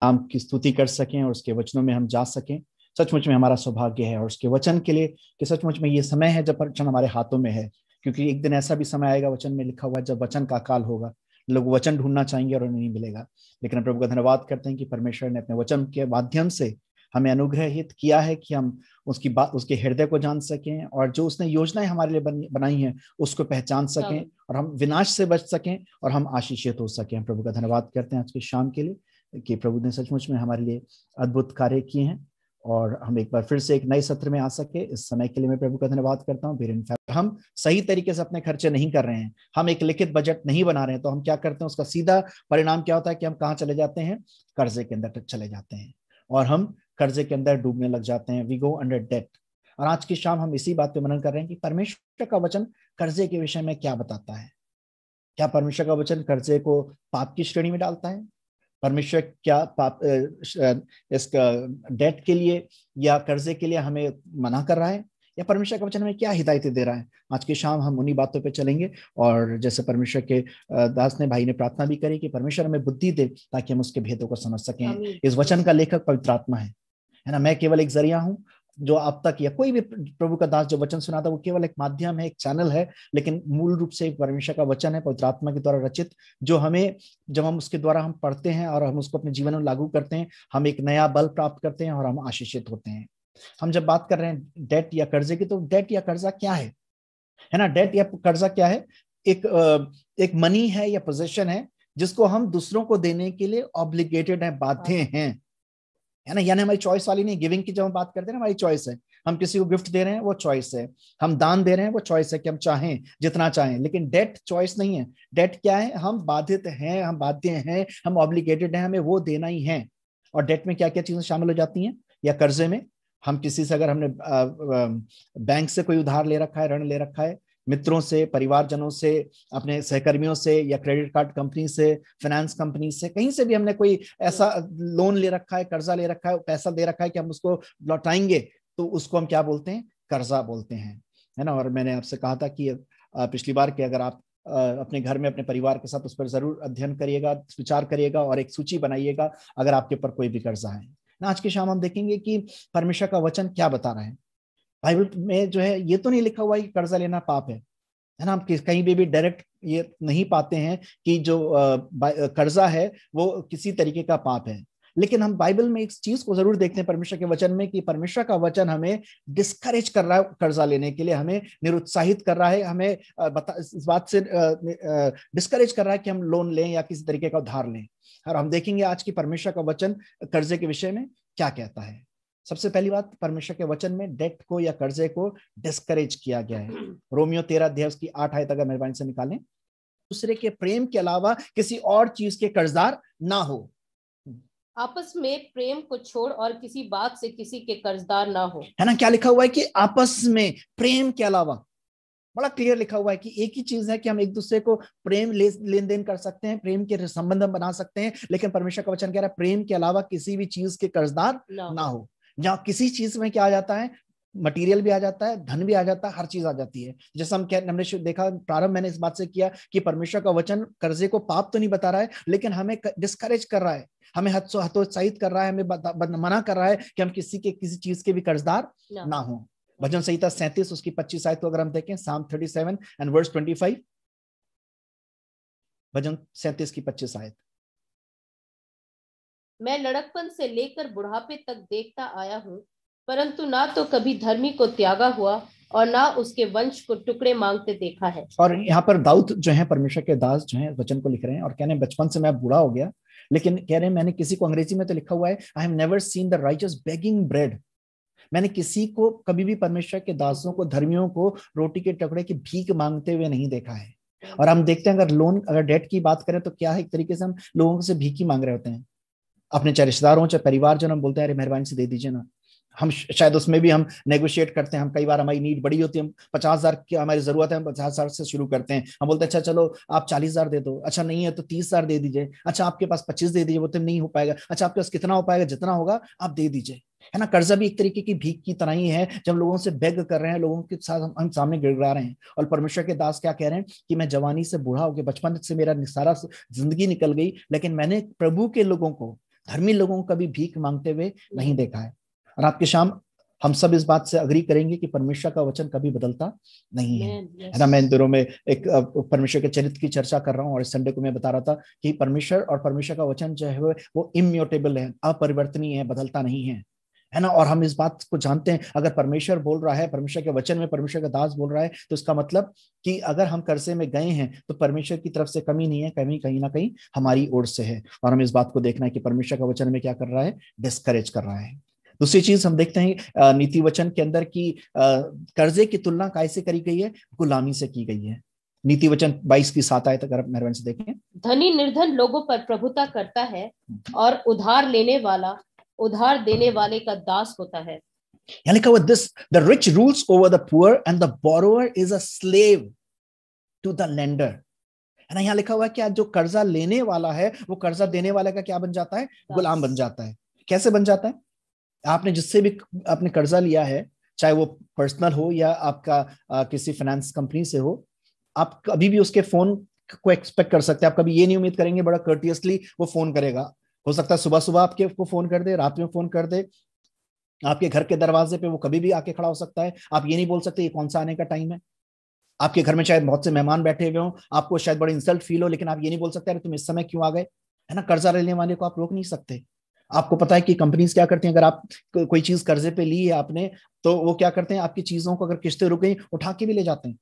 नाम की स्तुति कर सकें और उसके वचनों में हम जा सकें। सचमुच में हमारा सौभाग्य है और उसके वचन के लिए कि सचमुच में ये समय है जब वचन हमारे हाथों में है, क्योंकि एक दिन ऐसा भी समय आएगा, वचन में लिखा हुआ है, जब वचन का अकाल होगा, लोग वचन ढूंढना चाहेंगे और उन्हें नहीं मिलेगा। लेकिन हम प्रभु का धन्यवाद करते हैं कि परमेश्वर ने अपने वचन के माध्यम से हमें अनुग्रहित किया है कि हम उसकी बात, उसके हृदय को जान सकें और जो उसने योजनाएं हमारे लिए बनाई हैं उसको पहचान सकें और हम विनाश से बच सकें और हम आशीषित हो सकें। हम प्रभु का धन्यवाद करते हैं आज की शाम के लिए कि प्रभु ने सचमुच में हमारे लिए अद्भुत कार्य किए हैं और हम एक बार फिर से एक नए सत्र में आ सके, इस समय के लिए मैं प्रभु का धन्यवाद करता हूँ। हम सही तरीके से अपने खर्चे नहीं कर रहे हैं, हम एक लिखित बजट नहीं बना रहे हैं, तो हम क्या करते हैं, उसका सीधा परिणाम क्या होता है कि हम कहाँ चले जाते हैं, कर्जे के अंदर चले जाते हैं और हम कर्जे के अंदर डूबने लग जाते हैं। We go under debt. और आज की शाम हम इसी बात पे मनन कर रहे हैं कि परमेश्वर का वचन कर्जे के विषय में क्या बताता है। क्या परमेश्वर का वचन कर्जे को पाप की श्रेणी में डालता है? परमेश्वर क्या पाप इसका डेट के लिए या कर्जे के लिए हमें मना कर रहा है, या परमेश्वर का वचन हमें क्या हिदायतें दे रहा है? आज की शाम हम उन्हीं बातों पे चलेंगे और जैसे परमेश्वर के दास ने, भाई ने प्रार्थना भी करी कि परमेश्वर हमें बुद्धि दे ताकि हम उसके भेदों को समझ सकें। इस वचन का लेखक पवित्र आत्मा है ना। मैं केवल एक जरिया हूं जो आप तक, या कोई भी प्रभु का दास जो वचन सुनाता वो केवल एक माध्यम है, एक चैनल है, लेकिन मूल रूप से परमेश्वर का वचन है, पवित्र आत्मा के द्वारा रचित, जो हमें जब हम उसके द्वारा हम पढ़ते हैं और हम उसको अपने जीवन में लागू करते हैं, हम एक नया बल प्राप्त करते हैं और हम आशीषित होते हैं। हम जब बात कर रहे हैं डेट या कर्जे की, तो डेट या कर्जा क्या है ना? डेट या कर्जा क्या है? एक मनी है या पोजीशन है जिसको हम दूसरों को देने के लिए ऑब्लिगेटेड है, बाध्य हैं, है ना। यानी हमारी चॉइस वाली नहीं। गिविंग की जब हम बात करते हैं ना, हमारी चॉइस है। हम किसी को गिफ्ट दे रहे हैं, वो चॉइस है। हम दान दे रहे हैं, वो चॉइस है कि हम चाहें जितना चाहें। लेकिन डेट चॉइस नहीं है। डेट क्या है? हम बाधित हैं, हम बाध्य हैं, हम ऑब्लिगेटेड हैं, हमें वो देना ही है। और डेट में क्या क्या चीजें शामिल हो जाती हैं? या कर्जे में हम किसी से, अगर हमने बैंक से कोई उधार ले रखा है, ऋण ले रखा है, मित्रों से, परिवारजनों से, अपने सहकर्मियों से, या क्रेडिट कार्ड कंपनी से, फाइनेंस कंपनी से, कहीं से भी हमने कोई ऐसा लोन ले रखा है, कर्जा ले रखा है, पैसा दे रखा है कि हम उसको लौटाएंगे, तो उसको हम क्या बोलते हैं? कर्जा बोलते हैं, है ना। और मैंने आपसे कहा था कि पिछली बार कि अगर आप अपने घर में अपने परिवार के साथ उस पर जरूर अध्ययन करिएगा, विचार करिएगा और एक सूची बनाइएगा अगर आपके ऊपर कोई भी कर्जा है ना। आज की शाम हम देखेंगे कि परमेश्वर का वचन क्या बता रहा है। बाइबल में जो है ये तो नहीं लिखा हुआ है कि कर्जा लेना पाप है ना। हम कहीं भी डायरेक्ट ये नहीं पाते हैं कि जो कर्जा है वो किसी तरीके का पाप है। लेकिन हम बाइबल में एक चीज को जरूर देखते हैं परमेश्वर के वचन में, कि परमेश्वर का वचन हमें डिस्करेज कर रहा है कर्जा लेने के लिए, हमें निरुत्साहित कर रहा है, हमें इस बात से डिस्करेज कर रहा है कि हम लोन लें या किसी तरीके का उधार लें। और हम देखेंगे आज की परमेश्वर का वचन कर्जे के विषय में क्या कहता है। सबसे पहली बात, परमेश्वर के वचन में डेट को या कर्जे को डिस्करेज किया गया है। रोमियो 13 अध्याय उसकी 8 आयत अगर मेहरबानी से निकालें। दूसरे के प्रेम के अलावा किसी और चीज के कर्जदार ना हो। आपस में प्रेम को छोड़ और किसी बात से किसी के कर्जदार ना हो, है ना। क्या लिखा हुआ है कि आपस में प्रेम के अलावा, बड़ा क्लियर लिखा हुआ है कि एक ही चीज है कि हम एक दूसरे को प्रेम लेन देन कर सकते हैं, प्रेम के संबंध हम बना सकते हैं, लेकिन परमेश्वर का वचन कह रहा है प्रेम के अलावा किसी भी चीज के कर्जदार ना हो। जहां किसी चीज में क्या आ जाता है? मटेरियल भी आ जाता है, धन भी आ जाता है, हर चीज आ जाती है। जैसे हमने देखा, प्रारंभ मैंने इस बात से किया कि परमेश्वर का वचन कर्जे को पाप तो नहीं बता रहा है, लेकिन हमें डिस्करेज कर रहा है, हमें हतोत्साहित कर रहा है, हमें मना कर रहा है कि हम किसी चीज के भी कर्जदार ना हो। भजन संहिता 37 उसकी 25 आयत को अगर हम देखें, Psalm 37 and verse 25, भजन 37 की 25 आयत। मैं लड़कपन से लेकर बुढ़ापे तक देखता आया हूँ, परंतु ना तो कभी धर्मी को त्यागा हुआ और ना उसके वंश को टुकड़े मांगते देखा है। और यहाँ पर दाऊद जो है, परमेश्वर के दास जो है, वचन को लिख रहे हैं और कह रहे हैं बचपन से मैं बूढ़ा हो गया, लेकिन कह रहे हैं मैंने किसी को, अंग्रेजी में तो लिखा हुआ है, I have never seen the righteous begging bread. मैंने किसी को कभी भी, परमेश्वर के दासों को, धर्मियों को रोटी के टुकड़े की भीख मांगते हुए नहीं देखा है। और हम देखते हैं अगर डेट की बात करें तो क्या है, एक तरीके से हम लोगों से भीख ही मांग रहे होते हैं, अपने चाहे रिश्तेदारों चाहे परिवार जो, हम बोलते हैं अरे मेहरबानी से दे दीजिए ना। हम शायद उसमें भी हम नेगोशिएट करते हैं। हम कई बार, हमारी नीड बड़ी होती है, हम 50,000 की हमारी जरूरत है, हम 50,000 से शुरू करते हैं। हम बोलते हैं अच्छा चलो आप 40,000 दे दो, अच्छा नहीं है तो 30,000 दे दीजिए, अच्छा आपके पास 25 दे दीजिए, वो तो नहीं हो पाएगा, अच्छा आपके पास कितना हो पाएगा, जितना होगा आप दे दीजिए, है ना। कर्जा भी एक तरीके की भीख की तरह ही है, जब लोगों से बेग कर रहे हैं, लोगों के साथ हम सामने गिड़गिड़ा रहे हैं। और परमेश्वर के दास क्या कह रहे हैं कि मैं जवानी से बूढ़ा हो गया, बचपन से मेरा सारा जिंदगी निकल गई, लेकिन मैंने प्रभु के लोगों को, धर्मी लोगों को कभी भीख मांगते हुए नहीं देखा है। और आपके शाम हम सब इस बात से अग्री करेंगे कि परमेश्वर का वचन कभी बदलता नहीं है ना। मैं इन दिनों में एक परमेश्वर के चरित्र की चर्चा कर रहा हूँ, और इस संडे को मैं बता रहा था कि परमेश्वर और परमेश्वर का वचन जो है वो इम्यूटेबल है, अपरिवर्तनीय है, बदलता नहीं है ना। और हम इस बात को जानते हैं, अगर परमेश्वर बोल रहा है, परमेश्वर के वचन में परमेश्वर का दास बोल रहा है, तो इसका मतलब कि अगर हम कर्जे में गए हैं तो परमेश्वर की तरफ से कमी नहीं है, कमी कहीं ना कहीं हमारी ओर से है। और हम इस बात को देखना है कि परमेश्वर का वचन में क्या कर रहा है, डिस्करेज कर रहा है। दूसरी चीज हम देखते हैं नीति वचन के अंदर की कर्जे की तुलना कैसे करी गई है, गुलामी से की गई है। नीति वचन 22 की 7 आयत अगर आप मेहरबानी से देखें। धनी निर्धन लोगों पर प्रभुता करता है और उधार लेने वाला उधार देने वाले का दास होता है। यहाँ लिखा हुआ this the rich rules over the poor and the borrower is a slave to the lender. है ना, यहाँ लिखा हुआ है कि जो कर्जा लेने वाला है वो कर्जा देने वाले का क्या बन जाता है, गुलाम बन जाता है। कैसे बन जाता है? आपने जिससे भी आपने कर्जा लिया है, चाहे वो पर्सनल हो या आपका किसी फाइनेंस कंपनी से हो, आप कभी भी उसके फोन को एक्सपेक्ट कर सकते हैं। आप कभी ये नहीं उम्मीद करेंगे बड़ा कर्टियसली वो फोन करेगा। हो सकता है सुबह सुबह आपके को फोन कर दे, रात में फोन कर दे, आपके घर के दरवाजे पे वो कभी भी आके खड़ा हो सकता है। आप ये नहीं बोल सकते ये कौन सा आने का टाइम है। आपके घर में शायद बहुत से मेहमान बैठे हुए हो, आपको शायद बड़ी इंसल्ट फील हो, लेकिन आप ये नहीं बोल सकते अरे तुम इस समय क्यों आ गए। है ना, कर्जा लेने वाले को आप रोक नहीं सकते। आपको पता है कि कंपनीज क्या करती हैं, अगर आप कोई चीज कर्जे पे ली है आपने, तो वो क्या करते हैं, आपकी चीजों को अगर किस्तें रुक गई उठा के भी ले जाते हैं,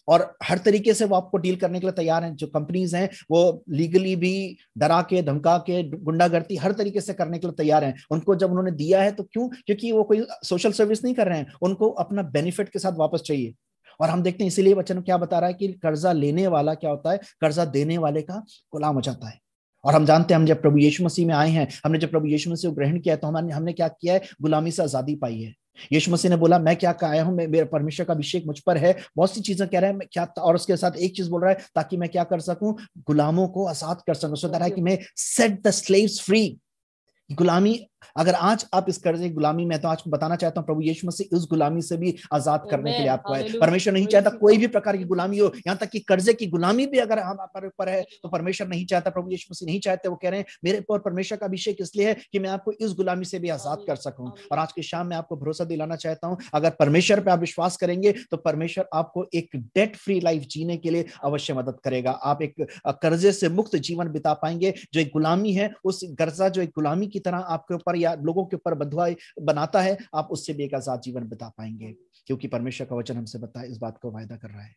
और हर तरीके से वो आपको डील करने के लिए तैयार हैं। जो कंपनीज हैं वो लीगली भी डरा के, धमका के, गुंडागर्दी हर तरीके से करने के लिए तैयार हैं। उनको जब उन्होंने दिया है तो क्यों? क्योंकि वो कोई सोशल सर्विस नहीं कर रहे हैं, उनको अपना बेनिफिट के साथ वापस चाहिए। और हम देखते हैं इसीलिए वचन क्या बता रहा है कि कर्जा लेने वाला क्या होता है, कर्जा देने वाले का गुलाम हो जाता है। और हम जानते हैं हम जब प्रभु यीशु मसीह में आए हैं, हमने जब प्रभु यीशु मसीह को ग्रहण किया है, तो हमने क्या किया है, गुलामी से आजादी पाई है। यीशु मसीह ने बोला मैं क्या आया हूं, मेरे परमेश्वर का अभिषेक मुझ पर है, बहुत सी चीजें कह रहा है मैं क्या, और उसके साथ एक चीज बोल रहा है ताकि मैं क्या कर सकूं, गुलामों को आजाद कर सकूं। सो दैट है कि मैं सेट द स्लेव्स फ्री। गुलामी, अगर आज आप इस कर्जे की गुलामी में, तो आज को बताना चाहता हूं प्रभु यीशु मसीह उस गुलामी से भी आजाद करने के लिए आपको है। परमेश्वर नहीं चाहता कोई भी प्रकार की गुलामी हो, यहां तक कि कर्जे की गुलामी भी अगर हम ऊपर है तो परमेश्वर नहीं चाहता, प्रभु यीशु मसीह नहीं चाहते। वो कह रहे हैं मेरे पर परमेश्वर का अभिषेक इसलिए है कि मैं आपको इस गुलामी से भी आजाद कर सकूं। और आज की शाम में आपको भरोसा दिलाना चाहता हूं, अगर परमेश्वर पे आप विश्वास करेंगे तो परमेश्वर आपको एक डेट फ्री लाइफ जीने के लिए अवश्य मदद करेगा। आप एक कर्जे से मुक्त जीवन बिता पाएंगे। जो एक गुलामी है, उस कर्जा जो एक गुलामी की तरह आपके ऊपर या लोगों के ऊपर बंधुआ बनाता है, आप उससे भी एक आजाद जीवन बिता पाएंगे, क्योंकि परमेश्वर का वचन हमसे इस बात को वायदा कर रहा है।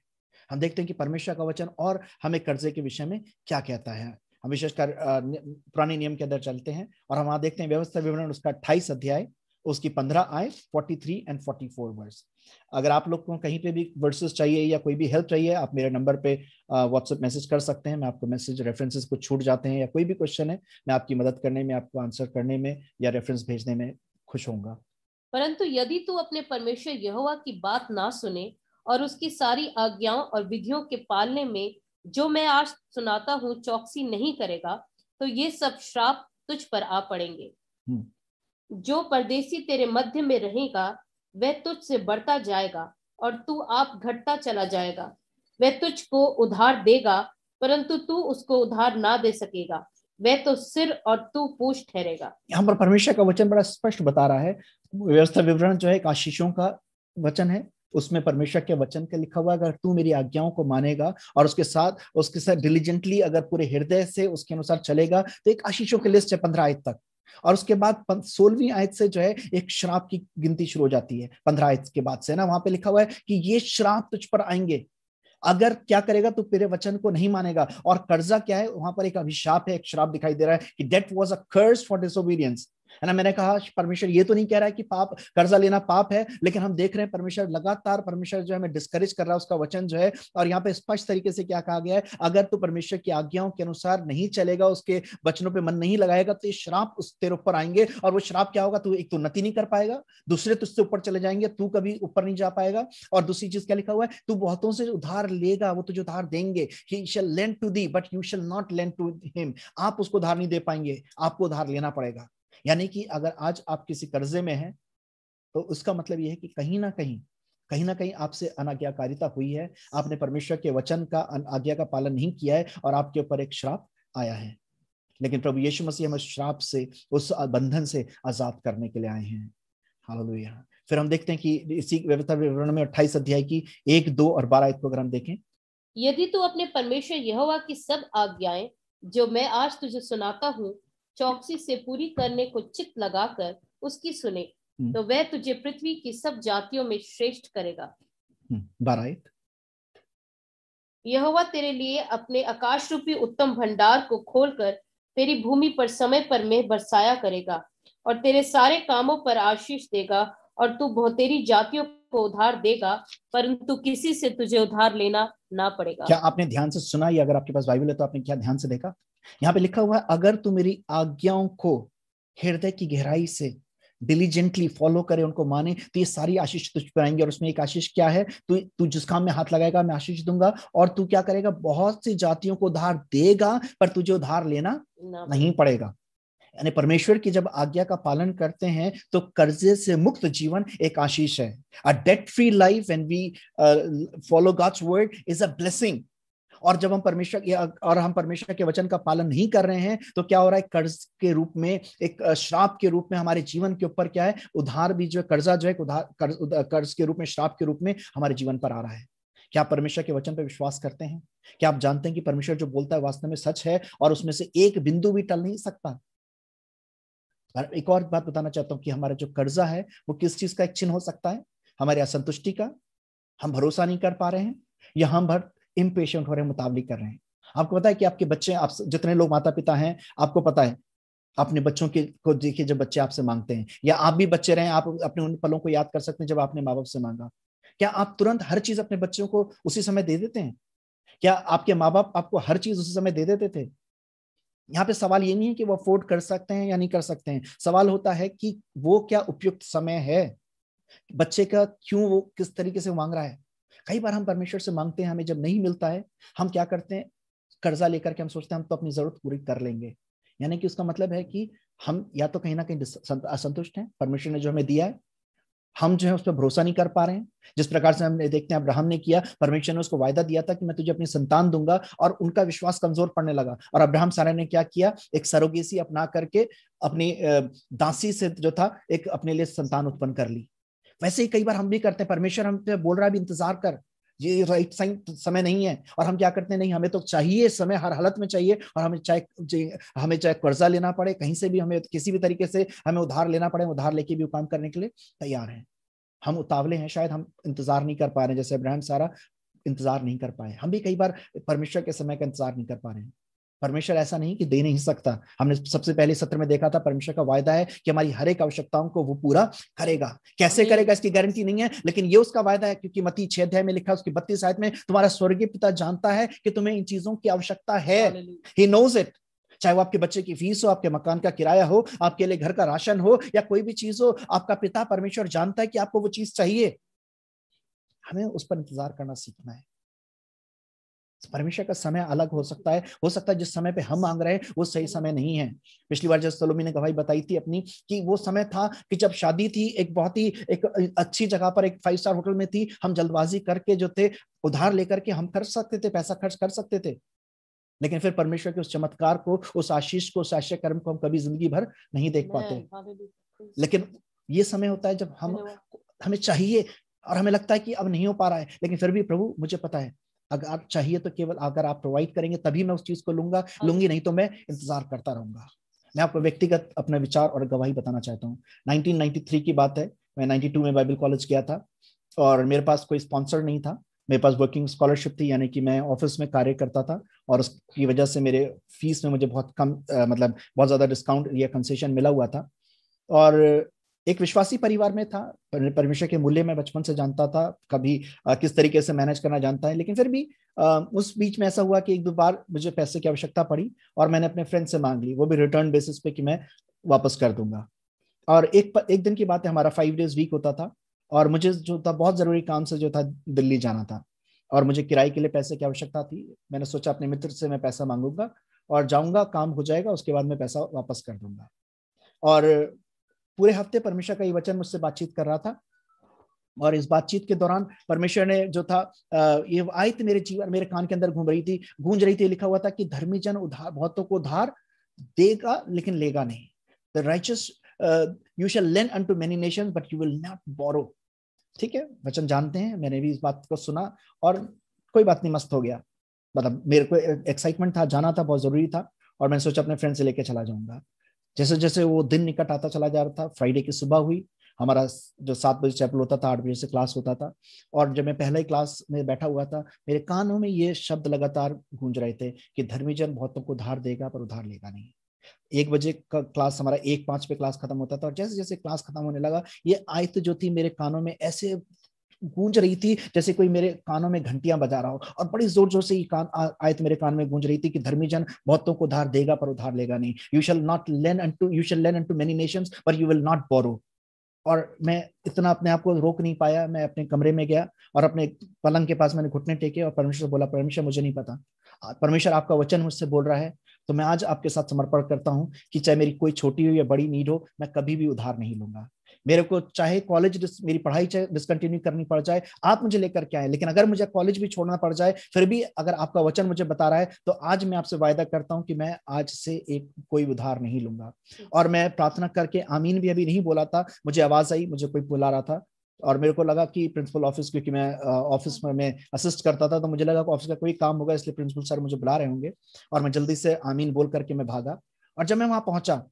हम देखते हैं कि परमेश्वर का वचन और हमें कर्जे के विषय में क्या कहता है। हम विशेषकर पुराने नियम के अंदर चलते हैं और हम वहां देखते हैं व्यवस्था विवरण उसका 28 अध्याय, उसकी 15 आयत, 43 एंड 44 वर्स। अगर आप लोग को कहीं पे भी वर्सेस चाहिए या कोई भी हेल्प चाहिए, आप मेरे नंबर पे व्हाट्सएप मैसेज कर सकते हैं। मैं आपको मैसेज रेफरेंसेस कुछ छूट जाते हैं या कोई भी क्वेश्चन है, मैं आपकी मदद करने में, आपको आंसर करने में या रेफरेंस भेजने में खुश होऊंगा। परंतु यदि तू अपने परमेश्वर यहोवा की बात ना सुने और उसकी सारी आज्ञाओं और विधियों के पालने में जो मैं आज सुनाता हूँ चौकसी नहीं करेगा, तो ये सब श्राप तुझ पर आ पड़ेंगे। जो परदेसी तेरे मध्य में रहेगा वह तुझसे बढ़ता जाएगा और तू आप घटता चला जाएगा। वह तुझको उधार देगा परंतु तू उसको उधार ना दे सकेगा। वह तो सिर और तू पूंछ ठहरेगा। यहाँ पर परमेश्वर का वचन बड़ा स्पष्ट बता रहा है। व्यवस्था विवरण जो है एक आशीषों का वचन है, उसमें परमेश्वर के वचन के लिखा हुआ अगर तू मेरी आज्ञाओं को मानेगा और उसके साथ डिलीजेंटली अगर पूरे हृदय से उसके अनुसार चलेगा, तो एक आशीषों की लिस्ट है 15 आयत तक। और उसके बाद 16वीं आयत से जो है एक श्राप की गिनती शुरू हो जाती है। 15 आयत के बाद से ना, वहां पे लिखा हुआ है कि ये श्राप तुझ पर आएंगे अगर क्या करेगा, तू मेरे वचन को नहीं मानेगा। और कर्जा क्या है, वहां पर एक अभिशाप है, एक श्राप दिखाई दे रहा है कि debt was a curse for disobedience. है ना, मैंने कहा परमेश्वर ये तो नहीं कह रहा है कि पाप, कर्जा लेना पाप है, लेकिन हम देख रहे हैं परमेश्वर लगातार, परमेश्वर जो है हमें डिस्करेज कर रहा है उसका वचन जो है। और यहाँ पे स्पष्ट तरीके से क्या कहा गया है, अगर तू परमेश्वर की आज्ञाओं के अनुसार नहीं चलेगा, उसके वचनों पे मन नहीं लगाएगा, तो ये श्राप उस तेरे ऊपर आएंगे। और वो श्राप क्या होगा, तू एक तो उन्नति नहीं कर पाएगा, दूसरे तुझसे ऊपर चले जाएंगे, तू कभी ऊपर नहीं जा पाएगा। और दूसरी चीज क्या लिखा हुआ है, तू बहुतों से उधार लेगा, वो तुझे उधार देंगे। He shall lend to thee but you shall not lend to him। आप उसको उधार नहीं दे पाएंगे, आपको उधार लेना पड़ेगा। यानी कि अगर आज आप किसी कर्जे में हैं, तो उसका मतलब यह है कि कहीं ना कहीं आपसे अनाज्ञाकारिता हुई है, आपने परमेश्वर के वचन का, आज्ञा का पालन नहीं किया है और आपके ऊपर एक श्राप आया है। लेकिन प्रभु यीशु मसीह हमें श्राप से, उस बंधन से आजाद करने के लिए आए हैं। हालेलुया। फिर हम देखते हैं कि इसी व्यवस्था विवरण में 28 अध्याय की 1, 2 और 12 आयत को अगर हम देखें, यदि तू अपने परमेश्वर यहोवा की सब आज्ञाएं जो मैं आज तुझे सुनाता हूँ चौकसी से पूरी करने को चित्त लगाकर उसकी सुने, तो वह तुझे पृथ्वी की सब जातियों में श्रेष्ठ करेगा। 12 आयत। यहोवा तेरे लिए अपने आकाश रूपी उत्तम भंडार को खोलकर तेरी भूमि पर समय पर मेघ बरसाया करेगा और तेरे सारे कामों पर आशीष देगा, और तू बहुतेरी जातियों को उधार देगा, परंतु किसी से तुझे उधार लेना ना पड़ेगा। क्या आपने ध्यान से सुना? या अगर आपके पास बाइबल है तो आपने क्या ध्यान से देखा? यहाँ पे लिखा हुआ है, अगर तू मेरी आज्ञाओं को हृदय की गहराई से डिलीजेंटली फॉलो करे, उनको माने, तो ये सारी आशीष तुझ पर आएंगे। और उसमें एक आशीष क्या है? तू जिस काम में हाथ लगाएगा मैं आशीष दूंगा, और तू क्या करेगा? बहुत सी जातियों को उधार देगा, पर तुझे उधार लेना नहीं पड़ेगा। यानी परमेश्वर की जब आज्ञा का पालन करते हैं तो कर्जे से मुक्त जीवन एक आशीष है। A debt free life when we follow God's word is a blessing. और जब हम परमेश्वर के वचन का पालन नहीं कर रहे हैं तो क्या हो रहा है? कर्ज के रूप में, एक श्राप के रूप में हमारे जीवन के ऊपर क्या है? उधार भी जो कर्जा जो है कर्ज के रूप में, श्राप के रूप में हमारे जीवन पर आ रहा है। क्या आप परमेश्वर के वचन पर विश्वास करते हैं? क्या आप जानते हैं कि परमेश्वर जो बोलता है वास्तव में सच है और उसमें से एक बिंदु भी टल नहीं सकता? और एक और बात बताना चाहता हूं कि हमारा जो कर्जा है वो किस चीज का एक चिन्ह हो सकता है? हमारी असंतुष्टि का, हम भरोसा नहीं कर पा रहे हैं, या हम इम्पेशेंट हो रहे हैं, मुताबिक कर रहे हैं। आपको पता है कि आपके बच्चे, आप जितने लोग माता पिता हैं, आपको पता है अपने बच्चों के को देखिए, जब बच्चे आपसे मांगते हैं, या आप भी बच्चे रहे, आप अपने उन पलों को याद कर सकते हैं जब आपने माँ बाप से मांगा। क्या आप तुरंत हर चीज अपने बच्चों को उसी समय दे देते हैं? क्या आपके माँ बाप आपको हर चीज उसी समय दे देते थे? यहाँ पे सवाल ये नहीं है कि वो अफोर्ड कर सकते हैं या नहीं कर सकते हैं, सवाल होता है कि वो क्या उपयुक्त समय है बच्चे का, क्यों वो किस तरीके से मांग रहा है। कई बार हम परमेश्वर से मांगते हैं, हमें जब नहीं मिलता है, हम क्या करते हैं? कर्जा लेकर के हम सोचते हैं हम तो अपनी जरूरत पूरी कर लेंगे। यानी कि उसका मतलब है कि हम या तो कहीं ना कहीं असंतुष्ट हैं परमेश्वर ने जो हमें दिया है, हम जो है उस पर भरोसा नहीं कर पा रहे हैं। जिस प्रकार से हम देखते हैं अब्राहम ने किया, परमेश्वर ने उसको वायदा दिया था कि मैं तुझे अपनी संतान दूंगा, और उनका विश्वास कमजोर पड़ने लगा। और अब्राहम सारा ने क्या किया? एक सरोगेसी अपना करके अपनी दासी से जो था एक अपने लिए संतान उत्पन्न कर ली। वैसे ही कई बार हम भी करते हैं, परमेश्वर हम पे बोल रहा है भी इंतजार कर, ये राइट समय नहीं है, और हम क्या करते हैं? नहीं, हमें तो चाहिए समय, हर हालत में चाहिए, और हमें चाहे कर्जा लेना पड़े, कहीं से भी हमें किसी भी तरीके से हमें उधार लेना पड़े, उधार लेके भी काम करने के लिए तैयार हैं। हम उतावले हैं, शायद हम इंतजार नहीं कर पा रहे हैं, जैसे अब्राहम सारा इंतजार नहीं कर पाए। हम भी कई बार परमेश्वर के समय का इंतजार नहीं कर पा रहे हैं। परमेश्वर ऐसा नहीं कि दे नहीं सकता। हमने सबसे पहले सत्र में देखा था, परमेश्वर का वायदा है कि हमारी हर एक आवश्यकताओं को वो पूरा करेगा। कैसे करेगा इसकी गारंटी नहीं है, लेकिन ये उसका वायदा है, क्योंकि मत्ती 6 अध्याय में लिखा, उसकी 32 आयत में, तुम्हारा स्वर्गीय पिता जानता है कि तुम्हें इन चीजों की आवश्यकता है। He knows it. चाहे वो आपके बच्चे की फीस हो, आपके मकान का किराया हो, आपके लिए घर का राशन हो, या कोई भी चीज हो, आपका पिता परमेश्वर जानता है कि आपको वो चीज चाहिए। हमें उस पर इंतजार करना सीखना है। परमेश्वर का समय अलग हो सकता है जिस समय पे हम मांग रहे हैं वो सही समय नहीं है। पिछली बार जब सलोमी ने गवाही बताई थी अपनी, कि वो समय था कि जब शादी थी, एक बहुत ही एक अच्छी जगह पर, एक 5 स्टार होटल में थी, हम जल्दबाजी करके जो थे उधार लेकर के हम कर सकते थे, पैसा खर्च कर सकते थे, लेकिन फिर परमेश्वर के उस चमत्कार को, उस आशीष को, उस आश्चर्य कर्म को हम कभी जिंदगी भर नहीं देख पाते। लेकिन ये समय होता है जब हमें चाहिए और हमें लगता है कि अब नहीं हो पा रहा है, लेकिन फिर भी प्रभु मुझे पता है अगर आप चाहिए तो केवल अगर आप प्रोवाइड करेंगे तभी मैं उस चीज को लूंगी, नहीं तो मैं इंतजार करता रहूंगा। मैं आपको व्यक्तिगत अपना विचार और गवाही बताना चाहता हूँ। 1993 की बात है, मैं 92 में बाइबल कॉलेज गया था, और मेरे पास कोई स्पॉन्सर नहीं था। मेरे पास वर्किंग स्कॉलरशिप थी, यानी कि मैं ऑफिस में कार्य करता था, और उसकी वजह से मेरे फीस में मुझे बहुत कम मतलब बहुत ज्यादा डिस्काउंट या कंसेशन मिला हुआ था। और एक विश्वासी परिवार में था, परमेश्वर के मूल्य में बचपन से जानता था, कभी किस तरीके से मैनेज करना जानता है, लेकिन फिर भी उस बीच में ऐसा हुआ कि 1-2 बार मुझे पैसे की आवश्यकता पड़ी, और मैंने अपने फ्रेंड से मांग ली, वो भी रिटर्न बेसिस पे कि मैं वापस कर दूंगा। और एक दिन की बात है, हमारा 5 डेज वीक होता था, और मुझे जो था बहुत जरूरी काम से जो था दिल्ली जाना था, और मुझे किराए के लिए पैसे की आवश्यकता थी। मैंने सोचा अपने मित्र से मैं पैसा मांगूंगा और जाऊंगा, काम हो जाएगा, उसके बाद मैं पैसा वापस कर दूंगा। और पूरे हफ्ते परमेश्वर का ये वचन मुझसे बातचीत कर रहा था, और इस बातचीत के दौरान परमेश्वर ने जो था ये आयत मेरे कान के अंदर गूंज रही थी। लिखा हुआ था कि धर्मी जन उधार बहुतों को उधार देगा लेकिन लेगा नहीं। The righteous you shall lend unto many nations but you will not borrow. ठीक है, वचन जानते हैं, मैंने भी इस बात को सुना और कोई बात नहीं, मस्त हो गया। मतलब मेरे को एक्साइटमेंट था, जाना था, बहुत जरूरी था, और मैंने सोचा अपने फ्रेंड से लेके चला जाऊंगा। जैसे जैसे वो दिन निकट आता चला जा रहा था, फ्राइडे की सुबह हुई, हमारा जो 7 बजे चैपल होता था, 8 बजे से क्लास होता था, और जब मैं पहले ही क्लास में बैठा हुआ था, मेरे कानों में ये शब्द लगातार गूंज रहे थे कि धर्मी जन बहुतों को उधार देगा पर उधार लेगा नहीं। 1 बजे का क्लास हमारा 1:05 पे क्लास खत्म होता था, और जैसे जैसे क्लास खत्म होने लगा, ये आयत जो थी मेरे कानों में ऐसे गूंज रही थी जैसे कोई मेरे कानों में घंटियां बजा रहा हो, और बड़ी जोर जोर से ये आयत मेरे कान में गूंज रही थी कि धर्मी जन बहुतों को उधार देगा पर उधार लेगा नहीं। You shall lend unto many nations पर यू विल नॉट बोरो। और मैं इतना अपने आप को रोक नहीं पाया, मैं अपने कमरे में गया और अपने पलंग के पास मैंने घुटने टेके और परमेश्वर से बोला, परमेश्वर मुझे नहीं पता, परमेश्वर आपका वचन मुझसे बोल रहा है, तो मैं आज आपके साथ समर्पण करता हूं कि चाहे मेरी कोई छोटी हो या बड़ी नीड हो, मैं कभी भी उधार नहीं लूंगा। मेरे को चाहे कॉलेज मेरी पढ़ाई चाहे डिसकंटिन्यू करनी पड़ जाए, आप मुझे लेकर के आए, लेकिन अगर मुझे कॉलेज भी छोड़ना पड़ जाए, फिर भी अगर आपका वचन मुझे बता रहा है, तो आज मैं आपसे वायदा करता हूं कि मैं आज से एक कोई उधार नहीं लूंगा। और मैं प्रार्थना करके आमीन भी अभी नहीं बोला था, मुझे आवाज आई, मुझे कोई बुला रहा था, और मेरे को लगा कि प्रिंसिपल ऑफिस, क्योंकि मैं ऑफिस में मैं असिस्ट करता था, तो मुझे लगा कि ऑफिस का कोई काम होगा, इसलिए प्रिंसिपल सर मुझे बुला रहे होंगे, और मैं जल्दी से आमीन बोल करके मैं भागा। और जब मैं वहां पहुंचा,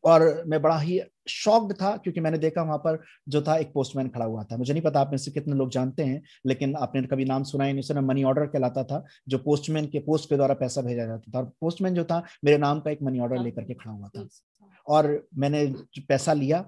और मैं बड़ा ही शॉक्ड था, क्योंकि मैंने देखा वहां पर जो था एक पोस्टमैन खड़ा हुआ था। मुझे नहीं पता आप में से कितने लोग जानते हैं, लेकिन आपने कभी नाम सुना ही नहीं सुना, मनी ऑर्डर कहलाता था, जो पोस्टमैन के पोस्ट के द्वारा पैसा भेजा जाता था, और पोस्टमैन जो था मेरे नाम का एक मनी ऑर्डर लेकर के खड़ा हुआ था। और मैंने पैसा लिया,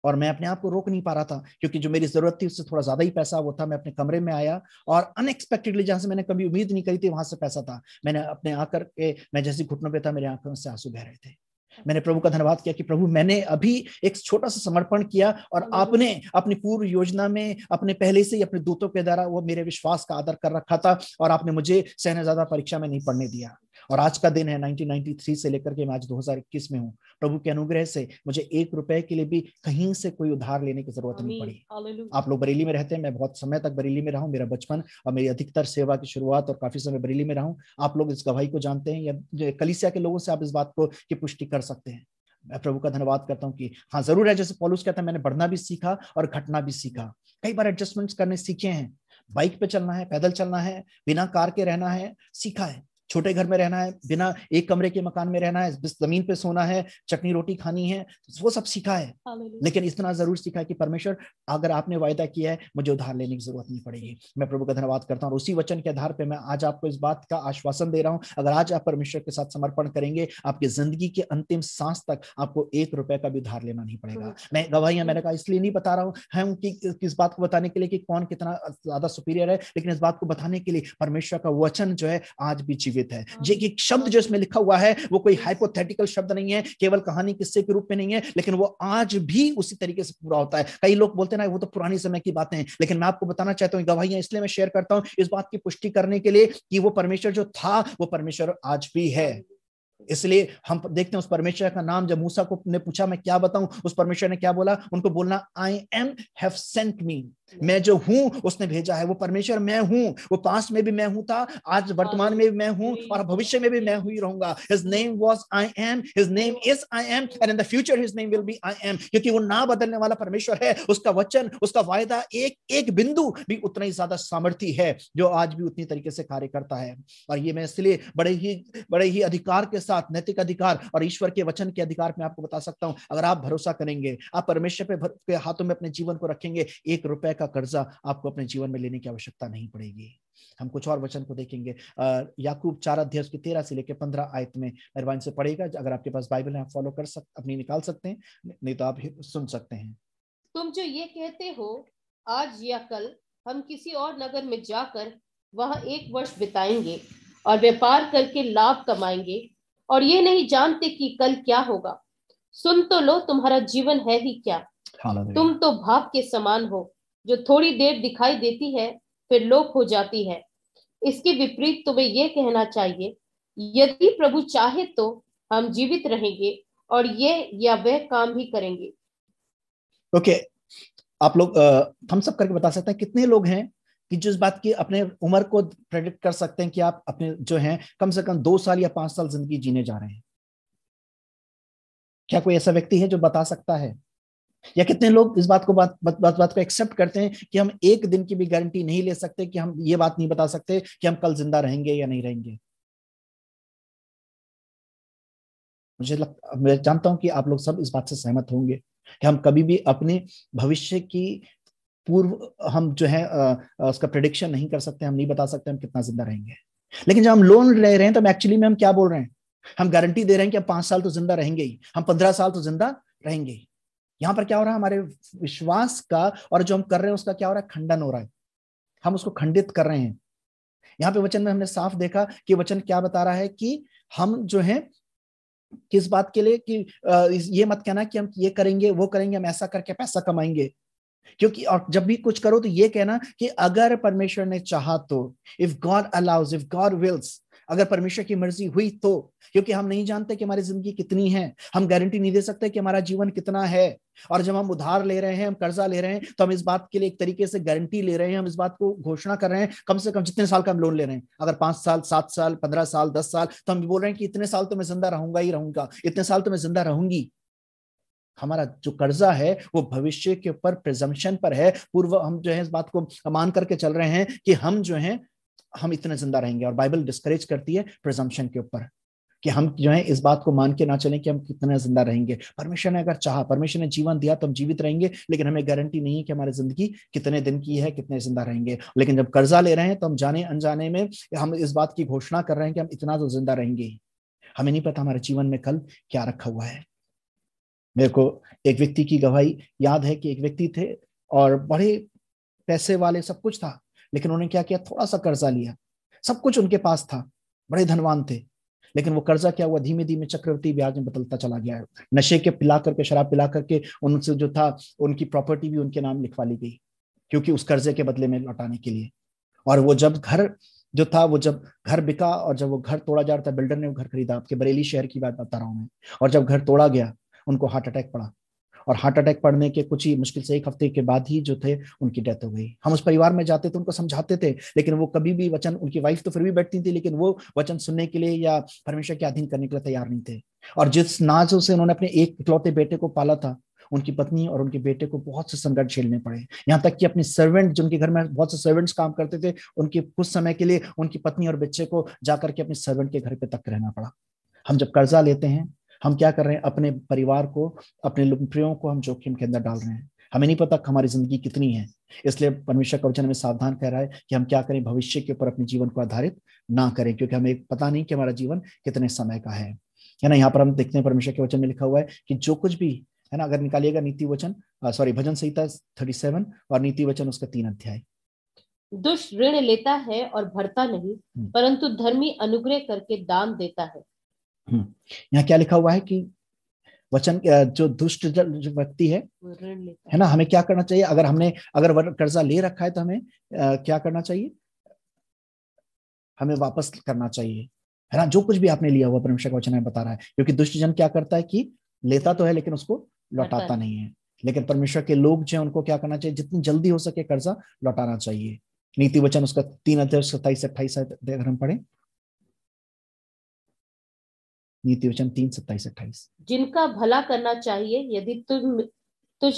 और मैं अपने आप को रोक नहीं पा रहा था, क्योंकि जो मेरी जरूरत थी उससे थोड़ा ज्यादा ही पैसा वो था। मैं अपने कमरे में आया, और अनएक्सपेक्टेडली, जहां से मैंने कभी उम्मीद नहीं करी थी, वहां से पैसा था। मैंने अपने आकर के, मैं जैसे घुटनों पे था, मेरे आंखों से आंसू बह रहे थे। मैंने प्रभु का धन्यवाद किया कि प्रभु, मैंने अभी एक छोटा सा समर्पण किया, और आपने अपनी पूर्व योजना में अपने पहले से ही अपने दूतों के द्वारा वो मेरे विश्वास का आदर कर रखा था, और आपने मुझे सहने ज्यादा परीक्षा में नहीं पढ़ने दिया। और आज का दिन है 1993 से लेकर के मैं आज 2021 में हूँ। प्रभु के अनुग्रह से मुझे 1 रुपए के लिए भी कहीं से कोई उधार लेने की जरूरत नहीं पड़ी। आप लोग बरेली में रहते हैं, मैं बहुत समय तक बरेली में रहा हूँ, मेरा बचपन और मेरी अधिकतर सेवा की शुरुआत और काफी समय बरेली में रहा हूँ। आप लोग इस गवाही को जानते हैं, या कलीसिया के लोगों से आप इस बात को की पुष्टि कर सकते हैं। मैं प्रभु का धन्यवाद करता हूँ कि हाँ, जरूर है, जैसे पौलुस कहता है, मैंने बढ़ना भी सीखा और घटना भी सीखा। कई बार एडजस्टमेंट्स करने सीखे हैं, बाइक पे चलना है, पैदल चलना है, बिना कार के रहना है, सीखा है। छोटे घर में रहना है, बिना एक कमरे के मकान में रहना है, जमीन पे सोना है, चटनी रोटी खानी है, वो सब सीखा है। लेकिन इतना जरूर सीखा है कि परमेश्वर, अगर आपने वायदा किया है, मुझे उधार लेने की जरूरत नहीं पड़ेगी। मैं प्रभु का धन्यवाद करता हूँ, और उसी वचन के आधार पर मैं आज आपको इस बात का आश्वासन दे रहा हूँ, अगर आज आप परमेश्वर के साथ समर्पण करेंगे, आपकी जिंदगी के अंतिम सांस तक आपको 1 रुपए का भी उधार लेना नहीं पड़ेगा। मैं गवाहियां मैंने कहा इसलिए नहीं बता रहा हूँ हम कि किस बात को बताने के लिए कि कौन कितना ज्यादा सुपीरियर है, लेकिन इस बात को बताने के लिए परमेश्वर का वचन जो है आज भी जीवित है। ये शब्द जो इसमें लिखा हुआ है वो कोई हाइपोथेटिकल शब्द नहीं है, केवल कहानी किस्से के रूप में नहीं है, लेकिन वो आज भी उसी तरीके से पूरा होता है। कई लोग बोलते हैं ना वो तो पुरानी समय की बातें हैं, लेकिन मैं आपको बताना चाहता हूँ, गवाहियां इसलिए मैं शेयर करता हूँ इस बात की पुष्टि करने के लिए कि वो परमेश्वर जो था वो परमेश्वर आज भी है। इसलिए हम देखते हैं उस परमेश्वर का नाम, जब मूसा को ने पूछा मैं क्या बताऊं, उस परमेश्वर ने क्या बोला, उनको बोलना I am have sent me, मैं जो हूं उसने भेजा है। वो परमेश्वर मैं हूं, वो पास्ट में भी मैं हूं था, आज वर्तमान में भी मैं हूं, और भविष्य में भी मैं ही रहूंगा। His name was I am, his name is I am, and in the future his name will be I am, क्योंकि वो ना बदलने वाला परमेश्वर है। उसका वचन, उसका वायदा एक एक बिंदु भी उतना ही ज्यादा सामर्थी है जो आज भी उतनी तरीके से कार्य करता है। और ये मैं इसलिए बड़े ही अधिकार के साथ, नैतिक अधिकार और ईश्वर के वचन के अधिकार में आपको बता सकता हूं, अगर आप भरोसा करेंगे, आप परमेश्वर के हाथों में अपने जीवन को रखेंगे, 1 रुपए का कर्जा आपको अपने जीवन में लेने की आवश्यकता नहीं पड़ेगी। हम कुछ और वचन को देखेंगे, याकूब 4:13 से लेकर 15 आयत में मेहरबानी से पढ़ेगा। अगर आपके पास बाइबल है आप फॉलो कर सकते, अपनी निकाल सकते हैं, नहीं तो आप सुन सकते हैं। तुम जो ये कहते हो आज या कल हम किसी और नगर में जाकर वहां 1 वर्ष बिताएंगे और व्यापार करके लाभ कमाएंगे, और ये नहीं जानते कि कल क्या होगा। सुन तो लो, तुम्हारा जीवन है ही क्या। तुम तो भाप के समान हो, जो थोड़ी देर दिखाई देती है फिर लोप हो जाती है। इसके विपरीत तुम्हें यह कहना चाहिए, यदि प्रभु चाहे तो हम जीवित रहेंगे और ये या वह काम ही करेंगे। ओके, आप लोग हम सब करके बता सकते हैं कितने लोग हैं कि जो इस बात की अपने उम्र को प्रेडिक्ट कर सकते हैं कि आप अपने जो हैं कम से कम 2 साल या 5 साल जिंदगी जीने जा रहे हैं। क्या कोई ऐसा व्यक्ति है जो बता सकता है? या कितने लोग इस बात को एक्सेप्ट करते हैं कि हम एक दिन की भी गारंटी नहीं ले सकते, कि हम ये बात नहीं बता सकते कि हम कल जिंदा रहेंगे या नहीं रहेंगे? मैं जानता हूं कि आप लोग सब इस बात से सहमत होंगे कि हम कभी भी अपने भविष्य की पूर्व हम जो है उसका प्रेडिक्शन नहीं कर सकते, हम नहीं बता सकते हम कितना जिंदा रहेंगे। लेकिन जब हम लोन ले रहे हैं तो एक्चुअली में हम क्या बोल रहे हैं? हम गारंटी दे रहे हैं कि हम 5 साल तो जिंदा रहेंगे ही, हम 15 साल तो जिंदा रहेंगे ही। यहाँ पर क्या हो रहा है? हमारे विश्वास का और जो हम कर रहे हैं उसका क्या हो रहा है? खंडन हो रहा है, हम उसको खंडित कर रहे हैं। यहाँ पे वचन में हमने साफ देखा कि वचन क्या बता रहा है कि हम जो है किस बात के लिए, कि ये मत कहना कि हम ये करेंगे वो करेंगे, हम ऐसा करके पैसा कमाएंगे। क्योंकि और जब भी कुछ करो तो ये कहना कि अगर परमेश्वर ने चाहा तो, if God allows, if God wills, अगर परमेश्वर की मर्जी हुई तो। क्योंकि हम नहीं जानते कि हमारी जिंदगी कितनी है, हम गारंटी नहीं दे सकते कि हमारा जीवन कितना है। और जब हम उधार ले रहे हैं, हम कर्जा ले रहे हैं, तो हम इस बात के लिए एक तरीके से गारंटी ले रहे हैं, हम इस बात को घोषणा कर रहे हैं, कम से कम जितने साल का हम लोन ले रहे हैं, अगर 5 साल 7 साल 15 साल 10 साल, तो हम बोल रहे हैं कि इतने साल तो मैं जिंदा रहूंगा ही रहूंगा, इतने साल तो मैं जिंदा रहूंगी। हमारा जो कर्जा है वो भविष्य के ऊपर प्रिजम्पशन पर है, पूर्व हम जो है इस बात को मान करके चल रहे हैं कि हम जो है हम इतने जिंदा रहेंगे। और बाइबल डिस्करेज करती है प्रिजम्पशन के ऊपर, कि हम जो है इस बात को मान के ना चलें कि हम कितने जिंदा रहेंगे। परमेश्वर ने अगर चाहा, परमेश्वर ने जीवन दिया तो हम जीवित रहेंगे, लेकिन हमें गारंटी नहीं है कि हमारी जिंदगी कितने दिन की है, कितने जिंदा रहेंगे। लेकिन जब कर्जा ले रहे हैं तो हम जाने अनजाने में हम इस बात की घोषणा कर रहे हैं कि हम इतना तो जिंदा रहेंगे ही। हमें नहीं पता हमारे जीवन में कल क्या रखा हुआ है। मेरे को एक व्यक्ति की गवाही याद है कि एक व्यक्ति थे और बड़े पैसे वाले, सब कुछ था, लेकिन उन्होंने क्या किया? थोड़ा सा कर्जा लिया, सब कुछ उनके पास था, बड़े धनवान थे, लेकिन वो कर्जा क्या हुआ? धीमे धीमे चक्रवृद्धि ब्याज में बदलता चला गया। नशे के पिला करके, शराब पिला करके उनसे जो था उनकी प्रॉपर्टी भी उनके नाम लिखवा ली गई, क्योंकि उस कर्जे के बदले में लौटाने के लिए। और वो जब घर जो था, वो जब घर बिका और जब वो घर तोड़ा जा रहा था, बिल्डर ने वो घर खरीदा, आपके बरेली शहर की बात बता रहा हूं मैं। और जब घर तोड़ा गया, उनको हार्ट अटैक पड़ा, और हार्ट अटैक पड़ने के कुछ ही मुश्किल से 1 हफ्ते के बाद ही जो थे उनकी डेथ हो गई। हम उस परिवार में जाते थे, उनको समझाते थे, लेकिन वो कभी भी वचन, उनकी वाइफ तो फिर भी बैठती थी, लेकिन वो वचन सुनने के लिए या परमेश्वर के अधीन करने के लिए तैयार नहीं थे। और जिस नाज से उन्होंने अपने एक इकलौते बेटे को पाला था, उनकी पत्नी और उनके बेटे को बहुत से संकट झेलने पड़े। यहाँ तक कि अपनी सर्वेंट, जिनके घर में बहुत से सर्वेंट्स काम करते थे, उनके कुछ समय के लिए उनकी पत्नी और बच्चे को जाकर के अपने सर्वेंट के घर पे तक रहना पड़ा। हम जब कर्जा लेते हैं, हम क्या कर रहे हैं? अपने परिवार को, अपने प्रियों को हम जोखिम के अंदर डाल रहे हैं। हमें नहीं पता हमारी जिंदगी कितनी है। इसलिए परमेश्वर का वचन हमें सावधान कह रहा है कि हम क्या करें? भविष्य के ऊपर अपने जीवन को आधारित ना करें, क्योंकि हमें पता नहीं कि हमारा जीवन कितने समय का है ना। यहाँ पर हम देखते हैं परमेश्वर के वचन में लिखा हुआ है कि जो कुछ भी है ना, अगर निकालिएगा नीति वचन, भजन संहिता 37 और नीति वचन उसका 3 अध्याय। दुष्ट ऋण लेता है और भरता नहीं, परंतु धर्मी अनुग्रह करके दान देता है। यहाँ क्या लिखा हुआ है कि वचन, जो दुष्ट व्यक्ति है ना, हमें क्या करना चाहिए? अगर कर्जा ले रखा है तो हमें क्या करना चाहिए? हमें वापस करना चाहिए, है ना। जो कुछ भी आपने लिया हुआ, परमेश्वर का वचन हमें बता रहा है। क्योंकि दुष्ट जन क्या करता है कि लेता तो है लेकिन उसको लौटाता नहीं है। लेकिन परमेश्वर के लोग जो है उनको क्या करना चाहिए? जितनी जल्दी हो सके कर्जा लौटाना चाहिए। नीति वचन उसका 3 अध्याय 27-28 अगर हम पढ़े, नीति वचन 3:27-28। जिनका भला करना चाहिए, यदि तुझ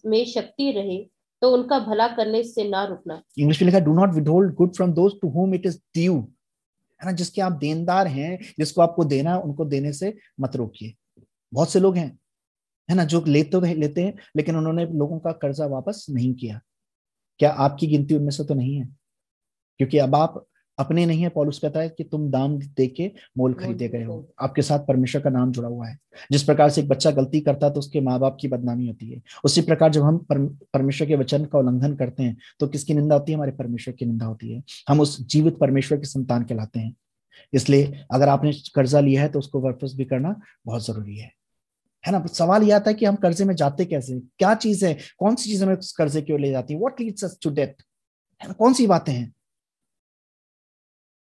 में शक्ति रहे तो उनका भला करने से ना रुकना। इंग्लिश में लिखा, do not withhold good from those to whom it is due, है ना। जिसके आप देनदार हैं, जिसको आपको देना है, उनको देने से मत रोकिए। बहुत से लोग हैं, है ना, जो लेते हैं लेकिन उन्होंने लोगों का कर्जा वापस नहीं किया। क्या आपकी गिनती उनमें से तो नहीं है? क्योंकि अब आप अपने नहीं है। पौलुस कहता है कि तुम दाम दे के मोल खरीदे गए हो। आपके साथ परमेश्वर का नाम जुड़ा हुआ है। जिस प्रकार से एक बच्चा गलती करता है तो उसके माँ बाप की बदनामी होती है, उसी प्रकार जब हम परमेश्वर के वचन का उल्लंघन करते हैं तो किसकी निंदा होती है? हमारे परमेश्वर की निंदा होती है। हम उस जीवित परमेश्वर की संतान कहलाते हैं। इसलिए अगर आपने कर्जा लिया है तो उसको वापस भी करना बहुत जरूरी है ना। सवाल यह आता है कि हम कर्जे में जाते कैसे? क्या चीज है, कौन सी चीज हमें कर्जे की ओर ले जाती है? What leads us to death, है ना। कौन सी बातें हैं,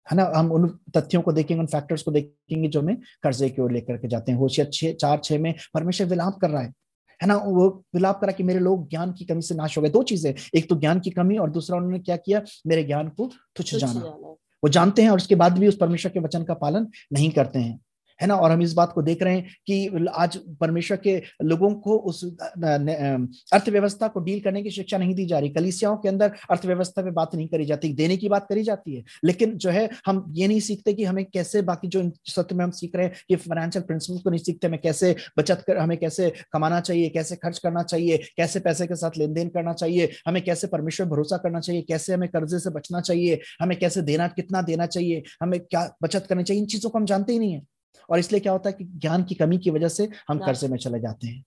है ना। हम उन तथ्यों को देखेंगे, उन फैक्टर्स को देखेंगे जो हमें कर्जे की ओर लेकर के जाते हैं। होशियार 4:6 में परमेश्वर विलाप कर रहा है ना। वो विलाप करा कि मेरे लोग ज्ञान की कमी से नाश हो गए। 2 चीजें, एक तो ज्ञान की कमी और दूसरा उन्होंने क्या किया? मेरे ज्ञान को तुच्छ जाना। वो जानते हैं और उसके बाद भी उस परमेश्वर के वचन का पालन नहीं करते हैं। है ना। और हम इस बात को देख रहे हैं कि आज परमेश्वर के लोगों को उस अर्थव्यवस्था को डील करने की शिक्षा नहीं दी जा रही। कलीसियाओं के अंदर अर्थव्यवस्था पे बात नहीं करी जाती, देने की बात करी जाती है, लेकिन जो है हम ये नहीं सीखते कि हमें कैसे बाकी जो सत्य में हम सीख रहे हैं कि फाइनेंशियल प्रिंसिपल को नहीं सीखते, हमें कैसे बचत कर, हमें कैसे कमाना चाहिए, कैसे खर्च करना चाहिए, कैसे पैसे के साथ लेन देन करना चाहिए, हमें कैसे परमेश्वर भरोसा करना चाहिए, कैसे हमें कर्जे से बचना चाहिए, हमें कैसे देना, कितना देना चाहिए, हमें क्या बचत करनी चाहिए। इन चीजों को हम जानते ही नहीं है। और इसलिए क्या होता है कि ज्ञान की कमी की वजह से हम कर्जे में चले जाते हैं।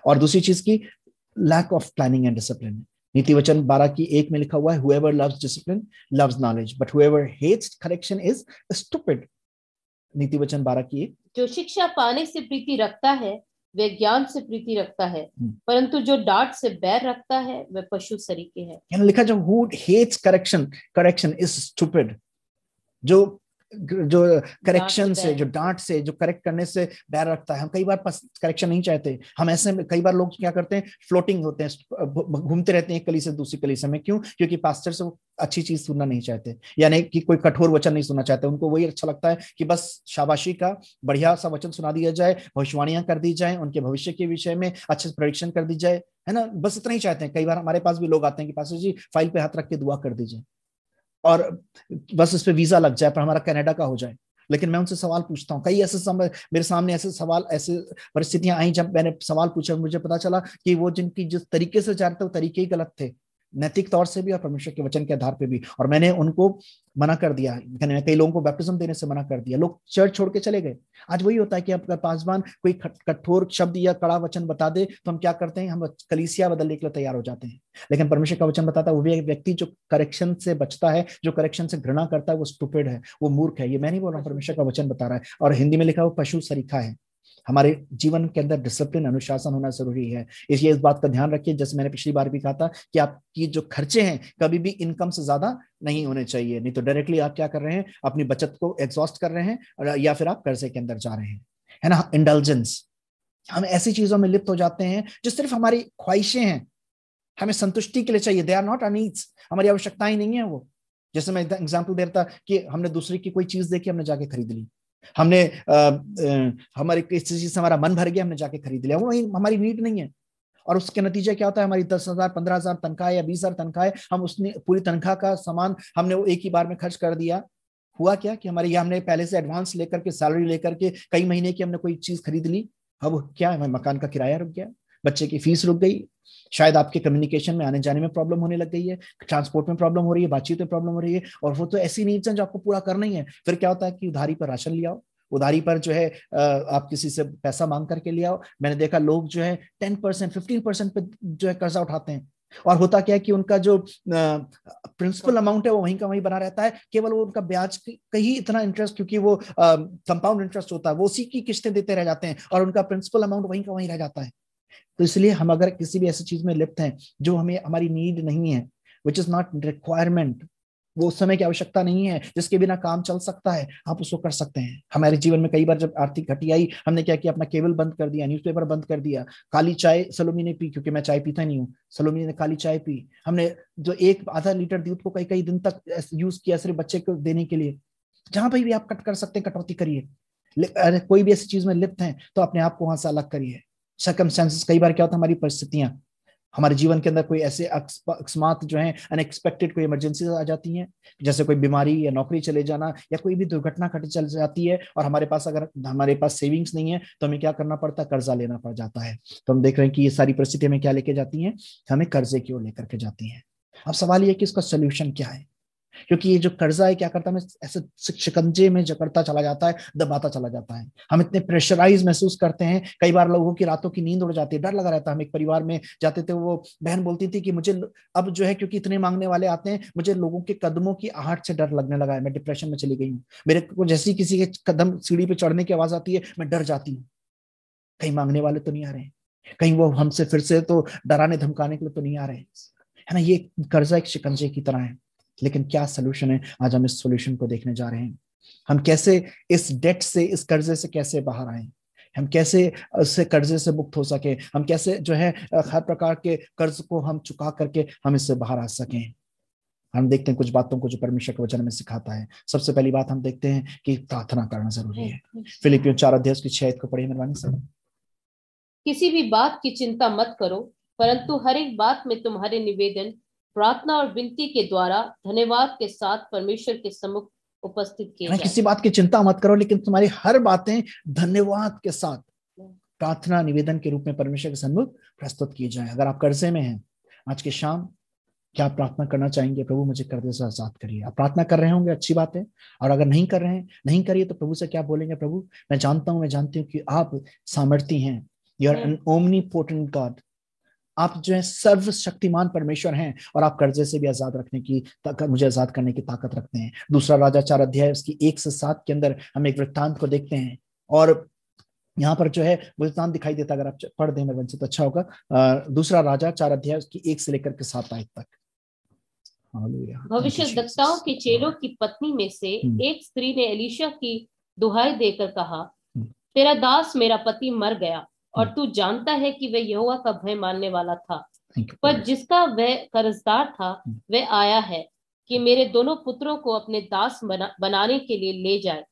और दूसरी चीज की lack of planning and discipline. नीति वचन 12:1 में लिखा हुआ है, whoever loves discipline loves knowledge, but whoever hates correction is stupid। नीति वचन 12:1। जो शिक्षा पाने से प्रीति रखता है वह ज्ञान से प्रीति रखता है, परंतु जो डांट से बैर रखता है वह पशु सरीखे है। यहाँ लिखा जो who hates correction is stupid। जो करेक्शन से, जो डांट से, जो करेक्ट करने से बैर रखता है। हम कई बार करेक्शन नहीं चाहते। हम ऐसे में कई बार लोग क्या करते हैं, फ्लोटिंग होते हैं, घूमते रहते हैं एक कली से दूसरी कली से। में क्यों? क्योंकि पास्टर से वो अच्छी चीज सुनना नहीं चाहते, यानी कि कोई कठोर वचन नहीं सुनना चाहते। उनको वही अच्छा लगता है कि बस शाबाशी का बढ़िया सा वचन सुना दिया जाए, भविष्यवाणियां कर दी जाए, उनके भविष्य के विषय में अच्छे से प्रेडिक्शन कर दी जाए, है ना। बस इतना ही चाहते हैं। कई बार हमारे पास भी लोग आते हैं कि पास्टर जी फाइल पे हाथ रख के दुआ कर दीजिए और बस उस पर वीजा लग जाए, पर हमारा कनाडा का हो जाए। लेकिन मैं उनसे सवाल पूछता हूँ, कई ऐसे मेरे सामने ऐसे सवाल, ऐसे परिस्थितियां आई जब मैंने सवाल पूछा, मुझे पता चला कि वो जिनकी जिस तरीके से चाहते वो तरीके ही गलत थे, नैतिक तौर से भी और परमेश्वर के वचन के आधार पे भी। और मैंने उनको मना कर दिया। मैंने कई लोगों को बैप्टिज्म देने से मना कर दिया। लोग चर्च छोड़ के चले गए। आज वही होता है कि आपका पासवान कोई कठोर शब्द या कड़ा वचन बता दे तो हम क्या करते हैं, हम कलीसिया बदलने के लिए तैयार हो जाते हैं। लेकिन परमेश्वर का वचन बताता है वो भी व्यक्ति जो करेक्शन से बचता है, जो करेक्शन से घृणा करता है, वो स्टूपिड है, वो मूर्ख है। ये मैं नहीं बोल रहा हूँ, परमेश्वर का वचन बता रहा है। और हिंदी में लिखा है वो पशु सरीखा है। हमारे जीवन के अंदर डिसिप्लिन, अनुशासन होना जरूरी है। इसलिए इस बात का ध्यान रखिए, जैसे मैंने पिछली बार भी कहा था कि आपकी जो खर्चे हैं कभी भी इनकम से ज्यादा नहीं होने चाहिए। नहीं तो डायरेक्टली आप क्या कर रहे हैं, अपनी बचत को एग्जॉस्ट कर रहे हैं, या फिर आप कर्जे के अंदर जा रहे हैं, है ना। इंडल्जेंस, हम ऐसी चीजों में लिप्त हो जाते हैं जो सिर्फ हमारी ख्वाहिशें हैं, हमें संतुष्टि के लिए चाहिए। They are not a needs, हमारी आवश्यकताएं नहीं है वो। जैसे मैं एग्जाम्पल दे रहा था कि हमने दूसरे की कोई चीज देखी, हमने जाके खरीद ली। हमने हमारे किसी चीज से हमारा मन भर गया, हमने जाके खरीद लिया, वो हमारी नीड नहीं है। और उसके नतीजे क्या होता है, हमारी 10,000 15,000 तनख्वाह या 20,000 तनख्वाह है, हम उसने पूरी तनख्वाह का सामान हमने वो एक ही बार में खर्च कर दिया। हुआ क्या कि हमारे हमने पहले से एडवांस लेकर के, सैलरी लेकर के कई महीने की हमने कोई चीज खरीद ली। अब क्या है, मकान का किराया रुक गया, बच्चे की फीस रुक गई, शायद आपके कम्युनिकेशन में आने जाने में प्रॉब्लम होने लग गई है, ट्रांसपोर्ट में प्रॉब्लम हो रही है, बातचीत में प्रॉब्लम हो रही है। और वो तो ऐसी नीड्स हैं जो आपको पूरा करना ही है। फिर क्या होता है कि उधारी पर राशन ले आओ, उधारी पर जो है आप किसी से पैसा मांग करके ले आओ। मैंने देखा लोग जो है 10% 15% पे जो है कर्जा उठाते हैं। और होता क्या है कि उनका जो प्रिंसिपल अमाउंट है वो वहीं का वहीं बना रहता है, केवल वो उनका ब्याज कहीं इतना इंटरेस्ट, क्योंकि वो कंपाउंड इंटरेस्ट होता है, वो उसी की किस्तें देते रह जाते हैं और उनका प्रिंसिपल अमाउंट वहीं का वहीं रह जाता है। तो इसलिए हम अगर किसी भी ऐसी चीज में लिप्त हैं जो हमें, हमारी नीड नहीं है, विच इज नॉट रिक्वायरमेंट, वो उस समय की आवश्यकता नहीं है, जिसके बिना काम चल सकता है, आप उसको कर सकते हैं। हमारे जीवन में कई बार जब आर्थिक घटी आई, हमने क्या किया, अपना केबल बंद कर दिया, न्यूज़पेपर बंद कर दिया, काली चाय सलोमी ने पी, क्योंकि मैं चाय पीता नहीं हूँ, सलोमी ने काली चाय पी। हमने जो एक आधा लीटर दूध को कई कई दिन तक यूज किया सिर्फ बच्चे को देने के लिए। जहां पर भी आप कट कर सकते हैं कटौती करिए। अरे कोई भी ऐसी चीज में लिप्त हैं तो अपने आप को वहां से अलग करिए। सर्कमस्टेंसेस, कई बार क्या होता है, हमारी परिस्थितियां, हमारे जीवन के अंदर कोई ऐसे अकस्मात जो है, अनएक्सपेक्टेड कोई इमरजेंसी आ जाती हैं, जैसे कोई बीमारी या नौकरी चले जाना या कोई भी दुर्घटना घट चल जाती है, और हमारे पास अगर हमारे पास सेविंग्स नहीं है तो हमें क्या करना पड़ता है, कर्जा लेना पड़ जाता है। तो हम देख रहे हैं कि ये सारी परिस्थिति हमें क्या लेके जाती हैं, हमें कर्जे की ओर लेकर के जाती हैं। अब सवाल ये कि इसका सोल्यूशन क्या है, क्योंकि ये जो कर्जा है क्या करता है, हमें ऐसे शिकंजे में जकड़ता चला जाता है, दबाता चला जाता है। हम इतने प्रेशराइज महसूस करते हैं, कई बार लोगों की रातों की नींद उड़ जाती है, डर लगा रहता है। हम एक परिवार में जाते थे, वो बहन बोलती थी कि मुझे अब जो है, क्योंकि इतने मांगने वाले आते हैं, मुझे लोगों के कदमों की आहट से डर लगने लगा है, मैं डिप्रेशन में चली गई हूँ। मेरे को जैसे किसी के कदम सीढ़ी पे चढ़ने की आवाज आती है, मैं डर जाती हूँ, कहीं मांगने वाले तो नहीं आ रहे, कहीं वो हमसे फिर से तो डराने धमकाने के लिए तो नहीं आ रहे, है ना। ये कर्जा एक शिकंजे की तरह है। लेकिन क्या सोल्यूशन है, आज हम इस सोल्यूशन को देखने जा रहे हैं। हम कैसे इस डेट से, इस कर्जे से कैसे बाहर आए, हम कैसे उससे कर्जे से मुक्त हो सके, हम कैसे जो है हर प्रकार के कर्ज को हम चुका करके हम इससे बाहर आ सकें। हम देखते हैं कुछ बातों को जो परमेश्वर के वचन में सिखाता है। सबसे पहली बात हम देखते हैं कि प्रार्थना करना जरूरी है। फिलिपियों 4 अध्याय की 6 को पढ़िए मेहरबानी से। किसी भी बात की चिंता मत करो, परंतु हर एक बात में तुम्हारे निवेदन, प्रार्थना और विनती के द्वारा धन्यवाद के साथ परमेश्वर के सम्मुख उपस्थित किए जाए। किसी बात की चिंता मत करो, लेकिन तुम्हारी हर बातें धन्यवाद के साथ प्रार्थना निवेदन के रूप में परमेश्वर के सम्मुख प्रस्तुत किए जाए। अगर आप कर्जे में हैं, आज की शाम क्या आप प्रार्थना करना चाहेंगे, प्रभु मुझे कर्जे से आजाद करिए। आप प्रार्थना कर रहे होंगे, अच्छी बात है। और अगर नहीं कर रहे हैं, नहीं करिए, तो प्रभु से क्या बोलेंगे, प्रभु मैं जानती हूँ कि आप सामर्थी हैं, you are an omnipotent God, आप जो है सर्वशक्तिमान परमेश्वर हैं, और आप कर्जे से भी आजाद रखने की मुझे आजाद करने की ताकत रखते हैं। दूसरा राजा 4 अध्याय उसकी 1 से 7 के अंदर हम एक वृत्तांत को देखते हैं, और यहाँ पर जो है वृत्तांत दिखाई देता, अगर आप पढ़ दें मेरे से तो अच्छा होगा। दूसरा राजा 4 अध्याय उसकी 1 से लेकर के 7 आयत तक। भविष्यद्वक्ताओं के चेलों की पत्नी में से एक स्त्री ने एलीशा की दुहाई देकर कहा, तेरा दास मेरा पति मर गया, और तू जानता है कि वह यहोवा का भय मानने वाला था, पर जिसका वह कर्जदार था वह आया है कि मेरे दोनों पुत्रों को अपने दास बनाने के लिए ले जाए।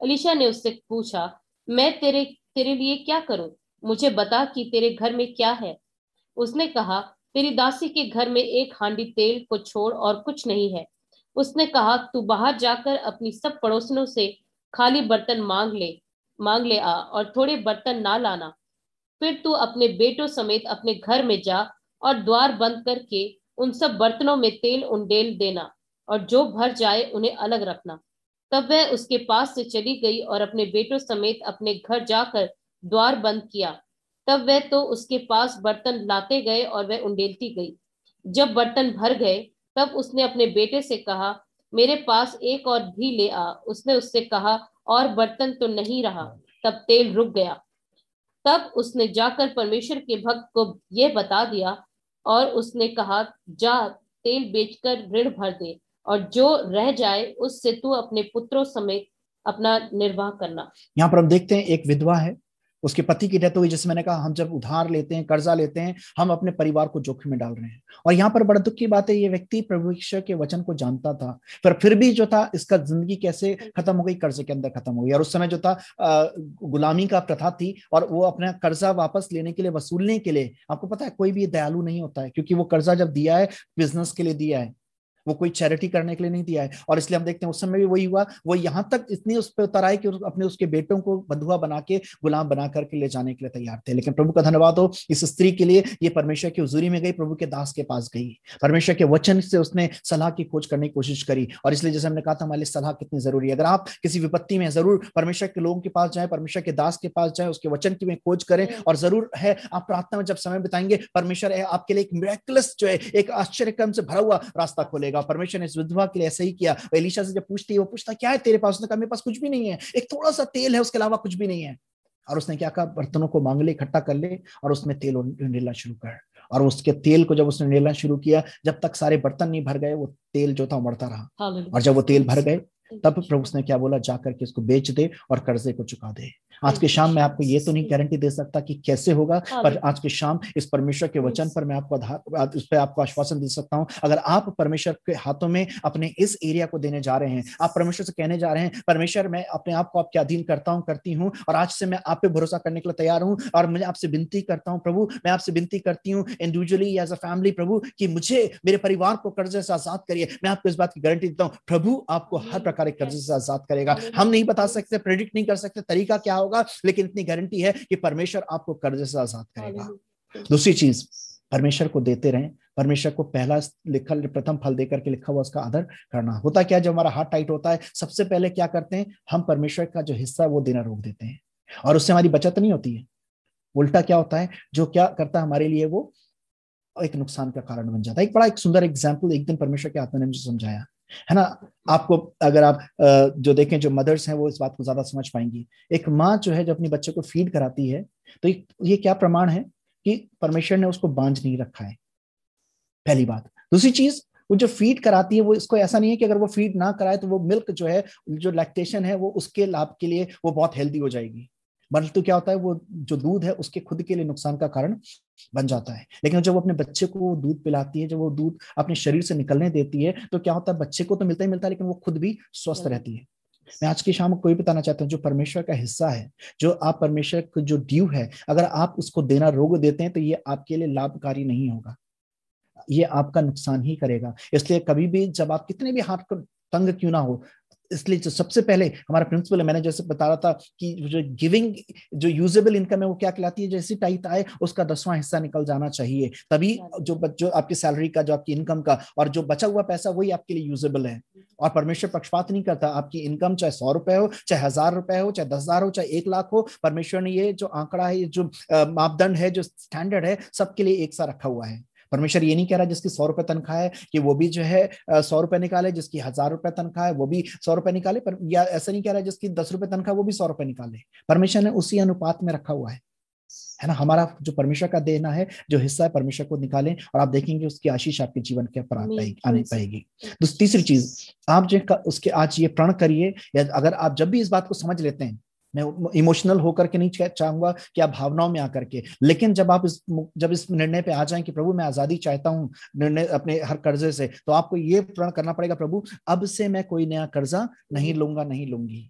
एलीशा ने उससे पूछा, मैं तेरे लिए क्या करूं? मुझे बता कि तेरे घर में क्या है। उसने कहा, तेरी दासी के घर में एक हांडी तेल को छोड़ और कुछ नहीं है। उसने कहा, तू बाहर जाकर अपनी सब पड़ोसियों से खाली बर्तन मांग ले आ, और थोड़े बर्तन ना लाना। फिर तू अपने बेटों समेत अपने घर में जा और द्वार बंद करके उन सब बर्तनों में तेल उंडेल देना, और जो भर जाए उन्हें अलग रखना। तब वह उसके पास से चली गई और अपने बेटों समेत अपने घर जाकर द्वार बंद किया। तब वह तो उसके पास बर्तन लाते गए और वह उंडेलती गई। जब बर्तन भर गए, तब उसने अपने बेटे से कहा, मेरे पास एक और भी ले आ। उसने उससे कहा, और बर्तन तो नहीं रहा। तब तेल रुक गया। तब उसने जाकर परमेश्वर के भक्त को यह बता दिया, और उसने कहा, जा तेल बेचकर ऋण भर दे, और जो रह जाए उससे तू अपने पुत्रों समेत अपना निर्वाह करना। यहाँ पर हम देखते हैं एक विधवा है, उसके पति की डेथ हो गई। जैसे मैंने कहा, हम जब उधार लेते हैं, कर्जा लेते हैं, हम अपने परिवार को जोखिम में डाल रहे हैं। और यहाँ पर बड़ा दुख की बात है, ये व्यक्ति प्रभु ईश्वर के वचन को जानता था, पर फिर भी जो था, इसका जिंदगी कैसे खत्म हो गई, कर्जे के अंदर खत्म हो गई। और उस समय जो था गुलामी का प्रथा थी, और वो अपना कर्जा वापस लेने के लिए, वसूलने के लिए, आपको पता है कोई भी दयालु नहीं होता है, क्योंकि वो कर्जा जब दिया है बिजनेस के लिए दिया है, वो कोई चैरिटी करने के लिए नहीं दिया है। और इसलिए हम देखते हैं उस समय भी वही हुआ, वो यहां तक इतनी उस पर उतर आए कि अपने उसके बेटों को बंधुआ बना के, गुलाम बना करके ले जाने के लिए तैयार थे। लेकिन प्रभु का धन्यवाद हो, इस स्त्री के लिए ये परमेश्वर की हुजूरी में गई, प्रभु के दास के पास गई, परमेश्वर के वचन से उसने सलाह की खोज करने की कोशिश करी। और इसलिए जैसे हमने कहा था, हमारे सलाह कितनी जरूरी है। अगर आप किसी विपत्ति में, जरूर परमेश्वर के लोगों के पास जाए, परमेश्वर के दास के पास जाए, उसके वचन की में खोज करें, और जरूर है आप प्रार्थना में जब समय बिताएंगे, परमेश्वर आपके लिए एक मिरेकलस जो है, एक आश्चर्यक्रम से भरा हुआ रास्ता खोलेगा। परमेश्वर ने के लिए ऐसा ही किया। एलीशा से जब पूछती है, वो पूछता क्या है तेरे पास, उसने कहा मेरे पास कुछ भी नहीं है, एक थोड़ा सा तेल है, उसके अलावा कुछ भी नहीं है। और उसने क्या कहा, बर्तनों को मांग ले, इकट्ठा कर ले, और उसमें तेल उंडेलना शुरू कर। और उसके तेल को जब उसने उंडेलना शुरू किया, जब तक सारे बर्तन नहीं भर गए, वो तेल जो था उमड़ता रहा। और जब वो तेल भर गए, तब प्रभु ने क्या बोला, जाकर के इसको बेच दे और कर्जे को चुका दे। आज के शाम मैं आपको ये तो नहीं गारंटी दे सकता कि कैसे होगा, पर आज के शाम इस परमेश्वर के वचन पर मैं आपको इस पे आपको आश्वासन दे सकता हूं। अगर आप परमेश्वर के हाथों में अपने इस एरिया को देने जा रहे हैं, आप परमेश्वर से कहने जा रहे हैं, परमेश्वर मैं अपने आप को आपके अधीन करता हूं, करती हूं, और आज से मैं आप पे भरोसा करने के लिए तैयार हूं। और मैं आपसे विनती करता हूं, प्रभु मैं आपसे विनती करती हूं इंडिविजुअली एज अ फैमिली, प्रभु कि मुझे, मेरे परिवार को कर्जे से आजाद करिए। मैं आपको इस बात की गारंटी देता हूं, प्रभु आपको हर प्रकार के कर्जे से आजाद करेगा। हम नहीं बता सकते, प्रेडिक्ट नहीं कर सकते तरीका क्या होगा, लेकिन इतनी गारंटी है कि परमेश्वर आपको कर्जे से आजाद करेगा। दूसरी चीज, परमेश्वर को देते रहें। परमेश्वर को पहला प्रथम फल देकर के लिखा हुआ उसका आदर करना। होता क्या, जब हमारा हाथ टाइट होता है, सबसे पहले क्या करते हैं, हम परमेश्वर का जो हिस्सा है वो देना रोक देते हैं, और उससे हमारी बचत नहीं होती है। उल्टा क्या होता है, जो क्या करता है हमारे लिए, वो एक नुकसान का कारण बन जाता है। एक बड़ा एक सुंदर एग्जाम्पल एक दिन परमेश्वर के आत्मा ने मुझे समझाया है ना। आपको अगर आप जो देखें, जो मदर्स हैं वो इस बात को ज्यादा समझ पाएंगी। एक माँ जो है, जो अपने बच्चे को फीड कराती है, तो ये क्या प्रमाण है कि परमेश्वर ने उसको बांझ नहीं रखा है, पहली बात। दूसरी चीज, वो जो फीड कराती है, वो इसको ऐसा नहीं है कि अगर वो फीड ना कराए तो वो मिल्क जो है, जो लैक्टेशन है, वो उसके लाभ के लिए वो बहुत हेल्दी हो जाएगी। बल्कि तो क्या होता है, वो जो दूध है उसके खुद के लिए नुकसान का कारण बन जाता है। लेकिन जब वो अपने बच्चे को वो दूध पिलाती है, जब वो दूध अपने शरीर से निकलने देती है, तो क्या होता है, बच्चे को तो मिलता ही मिलता है, लेकिन वो खुद भी स्वस्थ रहती है। मैं आज की शाम को कोई बताना चाहता हूँ, जो परमेश्वर का हिस्सा है, जो आप परमेश्वर को जो ड्यू है, अगर आप उसको देना रोक देते हैं तो ये आपके लिए लाभकारी नहीं होगा, ये आपका नुकसान ही करेगा। इसलिए कभी भी जब आप कितने भी हाथ को तंग क्यों ना हो, इसलिए जो सबसे पहले हमारा प्रिंसिपल है, मैंने जैसे बता रहा था कि जो गिविंग, जो यूजेबल इनकम है वो क्या कहलाती है, जैसी टाइट आए उसका 10वां हिस्सा निकल जाना चाहिए, तभी जो आपकी सैलरी का, जो आपकी इनकम का, और जो बचा हुआ पैसा वही आपके लिए यूजेबल है। और परमेश्वर पक्षपात नहीं करता, आपकी इनकम चाहे 100 रुपए हो, चाहे 1000 रुपए हो, चाहे 10,000 हो, चाहे 1 लाख हो, परमेश्वर ने ये जो आंकड़ा है, ये जो मापदंड है, जो स्टैंडर्ड है, सबके लिए एक सा रखा हुआ है। परमेश्वर ये नहीं कह रहा जिसकी 100 रुपए तनख्वाह है कि वो भी जो है 100 रुपए निकाले, जिसकी 1000 रुपए तनख्वाह है वो भी 100 रुपए निकाले, पर या ऐसा नहीं कह रहा जिसकी 10 रुपए तनख्वाह वो भी 100 रुपए निकाले। परमेश्वर ने उसी अनुपात में रखा हुआ है ना। हमारा जो परमेश्वर का देना है, जो हिस्सा है, परमेश्वर को निकालें और आप देखेंगे उसकी आशीष आपके जीवन के ऊपर आने पाएगी। तीसरी चीज, आप जो उसके आज ये प्रण करिए, या अगर आप जब भी इस बात को समझ लेते हैं, मैं इमोशनल होकर के नहीं चाहूंगा कि आप भावनाओं में आकर के, लेकिन जब इस निर्णय पे आ जाएं कि प्रभु मैं आजादी चाहता हूं निर्णय अपने हर कर्जे से, तो आपको ये प्रण करना पड़ेगा, प्रभु अब से मैं कोई नया कर्जा नहीं लूंगा, नहीं लूंगी।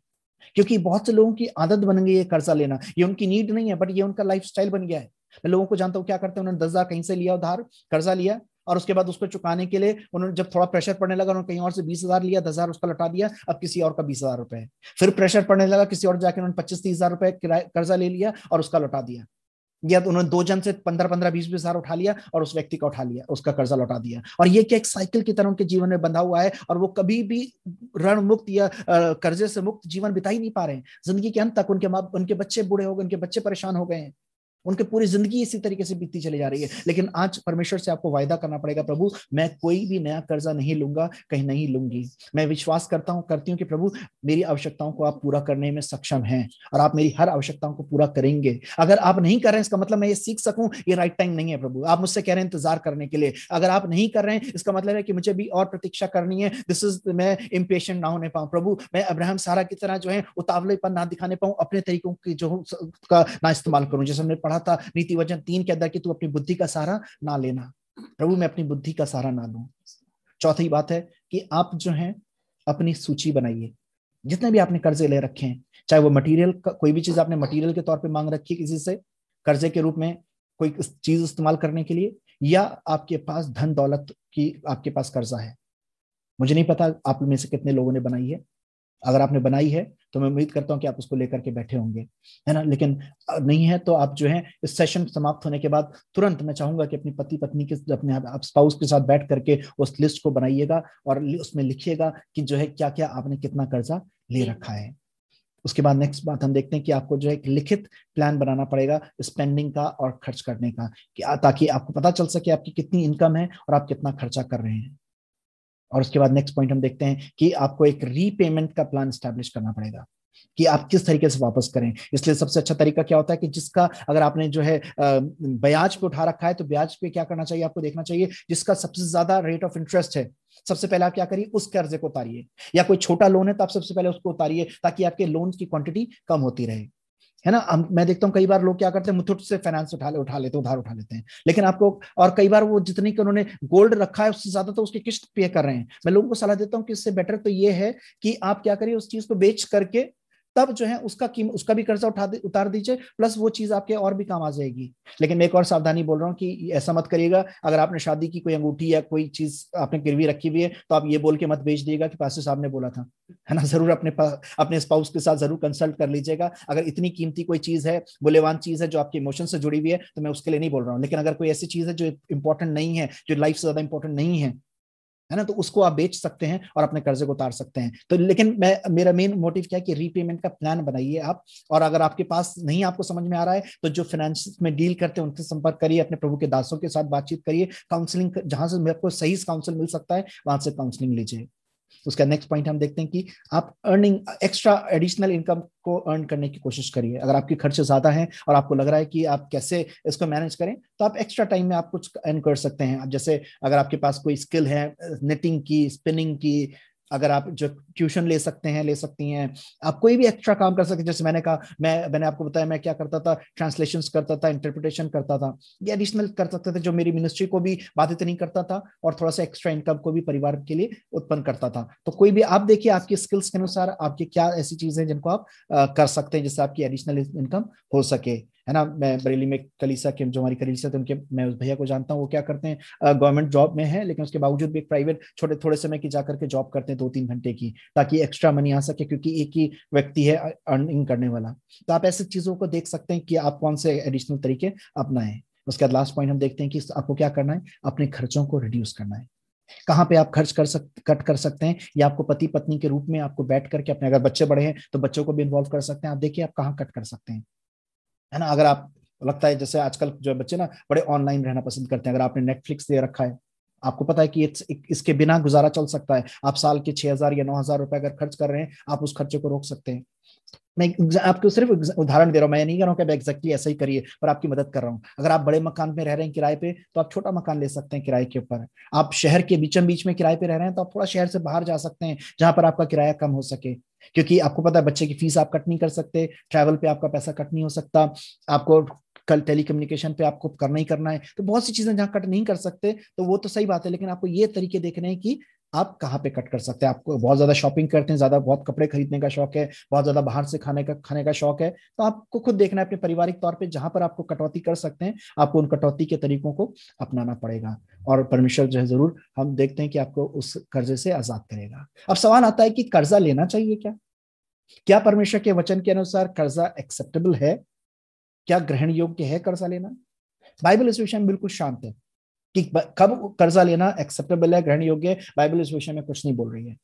क्योंकि बहुत से लोगों की आदत बन गई है कर्जा लेना, ये उनकी नीड नहीं है, बट ये उनका लाइफस्टाइल बन गया है। मैं लोगों को जानता हूँ क्या करते हैं, उन्होंने 10,000 कहीं से लिया उधार, कर्जा लिया, और उसके बाद उसको चुकाने के लिए उन्होंने जब थोड़ा प्रेशर पड़ने लगा, उन्होंने कहीं और से 20,000 लिया, 10,000 उसका लौटा दिया, अब किसी और का 20,000 रुपए। फिर प्रेशर पड़ने लगा, किसी और जाके उन्होंने 25-30,000 रुपए कर्जा ले लिया और उसका लौटा दिया, या तो उन्होंने 2 जन से 15-15, 20-20 हजार उठा लिया और उस व्यक्ति का उठा लिया, उसका कर्जा लौटा दिया। और ये क्या एक साइकिल की तरह उनके जीवन में बंधा हुआ है, और वो कभी भी ऋण मुक्त या कर्जे से मुक्त जीवन बिता ही नहीं पा रहे हैं। जिंदगी के अंत तक उनके बच्चे बूढ़े हो गए, उनके बच्चे परेशान हो गए हैं, उनकी पूरी जिंदगी इसी तरीके से बीतती चली जा रही है। लेकिन आज परमेश्वर से आपको वायदा करना पड़ेगा, प्रभु मैं कोई भी नया कर्जा नहीं लूंगा, कहीं नहीं लूंगी। मैं विश्वास करती हूँ कि प्रभु मेरी आवश्यकताओं को आप पूरा करने में सक्षम हैं, और आप मेरी हर आवश्यकताओं को पूरा करेंगे। अगर आप नहीं कर रहे हैं, इसका मतलब मैं ये सीख सकूं ये राइट टाइम नहीं है प्रभु। आप मुझसे कह रहे हैं इंतजार करने के लिए, अगर आप नहीं कर रहे हैं इसका मतलब है कि मुझे भी और प्रतीक्षा करनी है। मैं इम्पेशेंट ना होने पाऊं प्रभु, मैं अब्राहम सारा की तरह जो है उतावलेपन ना दिखाने पाऊं, अपने तरीकों की जो का ना इस्तेमाल करूं। जैसे हमने पढ़ा था नीति वचन 3 के अंदर कि तू अपनी बुद्धि का सहारा ना लेना। प्रभु मैं अपनी बुद्धि का सहारा ना लूं। चौथी बात है कि आप जो है अपनी सूची बनाइए, जितने भी आपने कर्जे ले रखे हैं, चाहे वो मटेरियल, कोई भी चीज आपने मटेरियल के तौर पे मांग रखी है किसी से कर्जे के रूप में, कोई चीज इस्तेमाल करने के लिए, या आपके पास धन दौलत की आपके पास कर्जा है। मुझे नहीं पता आप में से कितने लोगों ने बनाई है, अगर आपने बनाई है तो मैं उम्मीद करता हूं कि आप उसको लेकर के बैठे होंगे, है ना। लेकिन नहीं है तो आप जो है इस सेशन समाप्त होने के बाद तुरंत मैं चाहूंगा कि अपनी पति पत्नी के, अपने आप स्पाउस के साथ बैठ करके उस लिस्ट को बनाइएगा और उसमें लिखिएगा कि जो है क्या क्या आपने कितना कर्जा ले रखा है। उसके बाद नेक्स्ट बात हम देखते हैं कि आपको जो है एक लिखित प्लान बनाना पड़ेगा स्पेंडिंग का और खर्च करने का, कि ताकि आपको पता चल सके आपकी कितनी इनकम है और आप कितना खर्चा कर रहे हैं। और उसके बाद नेक्स्ट पॉइंट हम देखते हैं कि आपको एक रीपेमेंट का प्लान स्टैब्लिश करना पड़ेगा कि आप किस तरीके से वापस करें। इसलिए सबसे अच्छा तरीका क्या होता है कि जिसका, अगर आपने जो है ब्याज पे उठा रखा है, तो ब्याज पे क्या करना चाहिए, आपको देखना चाहिए जिसका सबसे ज्यादा रेट ऑफ इंटरेस्ट है, सबसे पहले आप क्या करिए उस कर्जे को उतारिए। या कोई छोटा लोन है तो आप सबसे पहले उसको उतारिए, ताकि आपके लोन की क्वांटिटी कम होती रहे, है ना। मैं देखता हूँ कई बार लोग क्या करते हैं, मुथूट से फाइनेंस उठा लेते हैं, उधार उठा लेते हैं, लेकिन आपको, और कई बार वो जितनी कि उन्होंने गोल्ड रखा है उससे ज्यादा तो उसकी किस्त पे कर रहे हैं। मैं लोगों को सलाह देता हूँ कि इससे बेटर तो ये है कि आप क्या करिए, उस चीज को बेच करके तब जो है उसका भी कर्जा उतार दीजिए, प्लस वो चीज आपके और भी काम आ जाएगी। लेकिन मैं एक और सावधानी बोल रहा हूँ कि ऐसा मत करिएगा, अगर आपने शादी की कोई अंगूठी या कोई चीज आपने गिरवी रखी हुई है तो आप ये बोल के मत बेच दिएगा कि पास्टर साहब ने बोला था, है ना। जरूर अपने स्पाउस के साथ जरूर कंसल्ट कर लीजिएगा। अगर इतनी कीमती कोई चीज है, मूल्यवान चीज है जो आपके इमोशन से जुड़ी हुई है, तो मैं उसके लिए नहीं बोल रहा हूँ। लेकिन अगर कोई ऐसी चीज है जो इंपॉर्टेंट नहीं है, जो लाइफ से ज्यादा इंपॉर्टेंट नहीं है ना, तो उसको आप बेच सकते हैं और अपने कर्जे को उतार सकते हैं। तो लेकिन मेरा मेन मोटिव क्या है कि रीपेमेंट का प्लान बनाइए आप। और अगर आपके पास नहीं, आपको समझ में आ रहा है, तो जो फाइनेंस में डील करते हैं उनसे संपर्क करिए, अपने प्रभु के दासों के साथ बातचीत करिए, काउंसलिंग, जहां से मेरे को सही काउंसिल मिल सकता है वहां से काउंसलिंग लीजिए। उसका नेक्स्ट पॉइंट हम देखते हैं कि आप अर्निंग, एक्स्ट्रा एडिशनल इनकम को अर्न करने की कोशिश करिए। अगर आपके खर्चे ज्यादा हैं और आपको लग रहा है कि आप कैसे इसको मैनेज करें, तो आप एक्स्ट्रा टाइम में आप कुछ अर्न कर सकते हैं। आप जैसे अगर आपके पास कोई स्किल है निटिंग की, स्पिनिंग की, अगर आप जो ट्यूशन ले सकते हैं, ले सकती हैं, आप कोई भी एक्स्ट्रा काम कर सकते हैं। जैसे मैंने कहा, मैंने आपको बताया मैं क्या करता था, ट्रांसलेशंस करता था, इंटरप्रिटेशन करता था, ये एडिशनल कर सकते थे जो मेरी मिनिस्ट्री को भी बाधित नहीं करता था और थोड़ा सा एक्स्ट्रा इनकम को भी परिवार के लिए उत्पन्न करता था। तो कोई भी आप देखिए आपकी स्किल्स के अनुसार आपकी क्या ऐसी चीजें हैं जिनको आप कर सकते हैं जिससे आपकी एडिशनल इनकम हो सके, है ना। मैं बरेली में कलीसिया के जो हमारी कलीसिया थे उनके, मैं उस भैया को जानता हूँ, वो क्या करते हैं, गवर्नमेंट जॉब में है लेकिन उसके बावजूद भी एक प्राइवेट छोटे थोड़े समय की जाकर के जॉब करते हैं 2-3 घंटे की, ताकि एक्स्ट्रा मनी आ सके, क्योंकि एक ही व्यक्ति है अर्निंग करने वाला। तो आप ऐसी चीजों को देख सकते हैं कि आप कौन से एडिशनल तरीके अपनाएं। उसके बाद लास्ट पॉइंट हम देखते हैं कि आपको क्या करना है, अपने खर्चों को रिड्यूस करना है। कहाँ पे आप खर्च कट कर सकते हैं, या आपको पति पत्नी के रूप में आपको बैठ करके अपने, अगर बच्चे बड़े हैं तो बच्चों को भी इन्वॉल्व कर सकते हैं। आप देखिए आप कहाँ कट कर सकते हैं, है ना। अगर आप लगता है, जैसे आजकल जो बच्चे ना बड़े ऑनलाइन रहना पसंद करते हैं, अगर आपने नेटफ्लिक्स दे रखा है, आपको पता है कि इसके बिना गुजारा चल सकता है, आप साल के 6,000 या 9,000 रुपए अगर खर्च कर रहे हैं, आप उस खर्चे को रोक सकते हैं। मैं आपको सिर्फ उदाहरण दे रहा हूं, मैं नहीं कह रहा हूं कि आप एग्जैक्टली ऐसा ही करिए, पर आपकी मदद कर रहा हूं। अगर आप बड़े मकान में रह रहे हैं किराए पे, तो आप छोटा मकान ले सकते हैं किराए के ऊपर। आप शहर के बीचों बीच में किराए पे रह रहे हैं, तो आप थोड़ा शहर से बाहर जा सकते हैं जहां पर आपका किराया कम हो सके, क्योंकि आपको पता है बच्चे की फीस आप कट नहीं कर सकते, ट्रैवल पे आपका पैसा कट नहीं हो सकता, आपको कल टेलीकम्युनिकेशन पे आपको करना ही करना है। तो बहुत सी चीजें जहां कट नहीं कर सकते, तो वो तो सही बात है, लेकिन आपको ये तरीके देखने हैं कि आप कहाँ पे कट कर सकते हैं। आपको बहुत ज्यादा शॉपिंग करते हैं, ज्यादा बहुत कपड़े खरीदने का शौक है, बहुत ज्यादा बाहर से खाने का शौक है, तो आपको खुद देखना है अपने पारिवारिक तौर पे जहां पर आपको कटौती कर सकते हैं, आपको उन कटौती के तरीकों को अपनाना पड़ेगा। और परमेश्वर जो है जरूर हम देखते हैं कि आपको उस कर्जे से आजाद करेगा। अब सवाल आता है कि कर्जा लेना चाहिए क्या? क्या परमेश्वर के वचन के अनुसार कर्जा एक्सेप्टेबल है? क्या ग्रहण योग्य है कर्जा लेना? बाइबल इस विषय में बिल्कुल शांत है कि कब कर्जा लेना एक्सेप्टेबल है, ग्रहण योग्य है। बाइबल इस विषय में कुछ नहीं बोल रही है,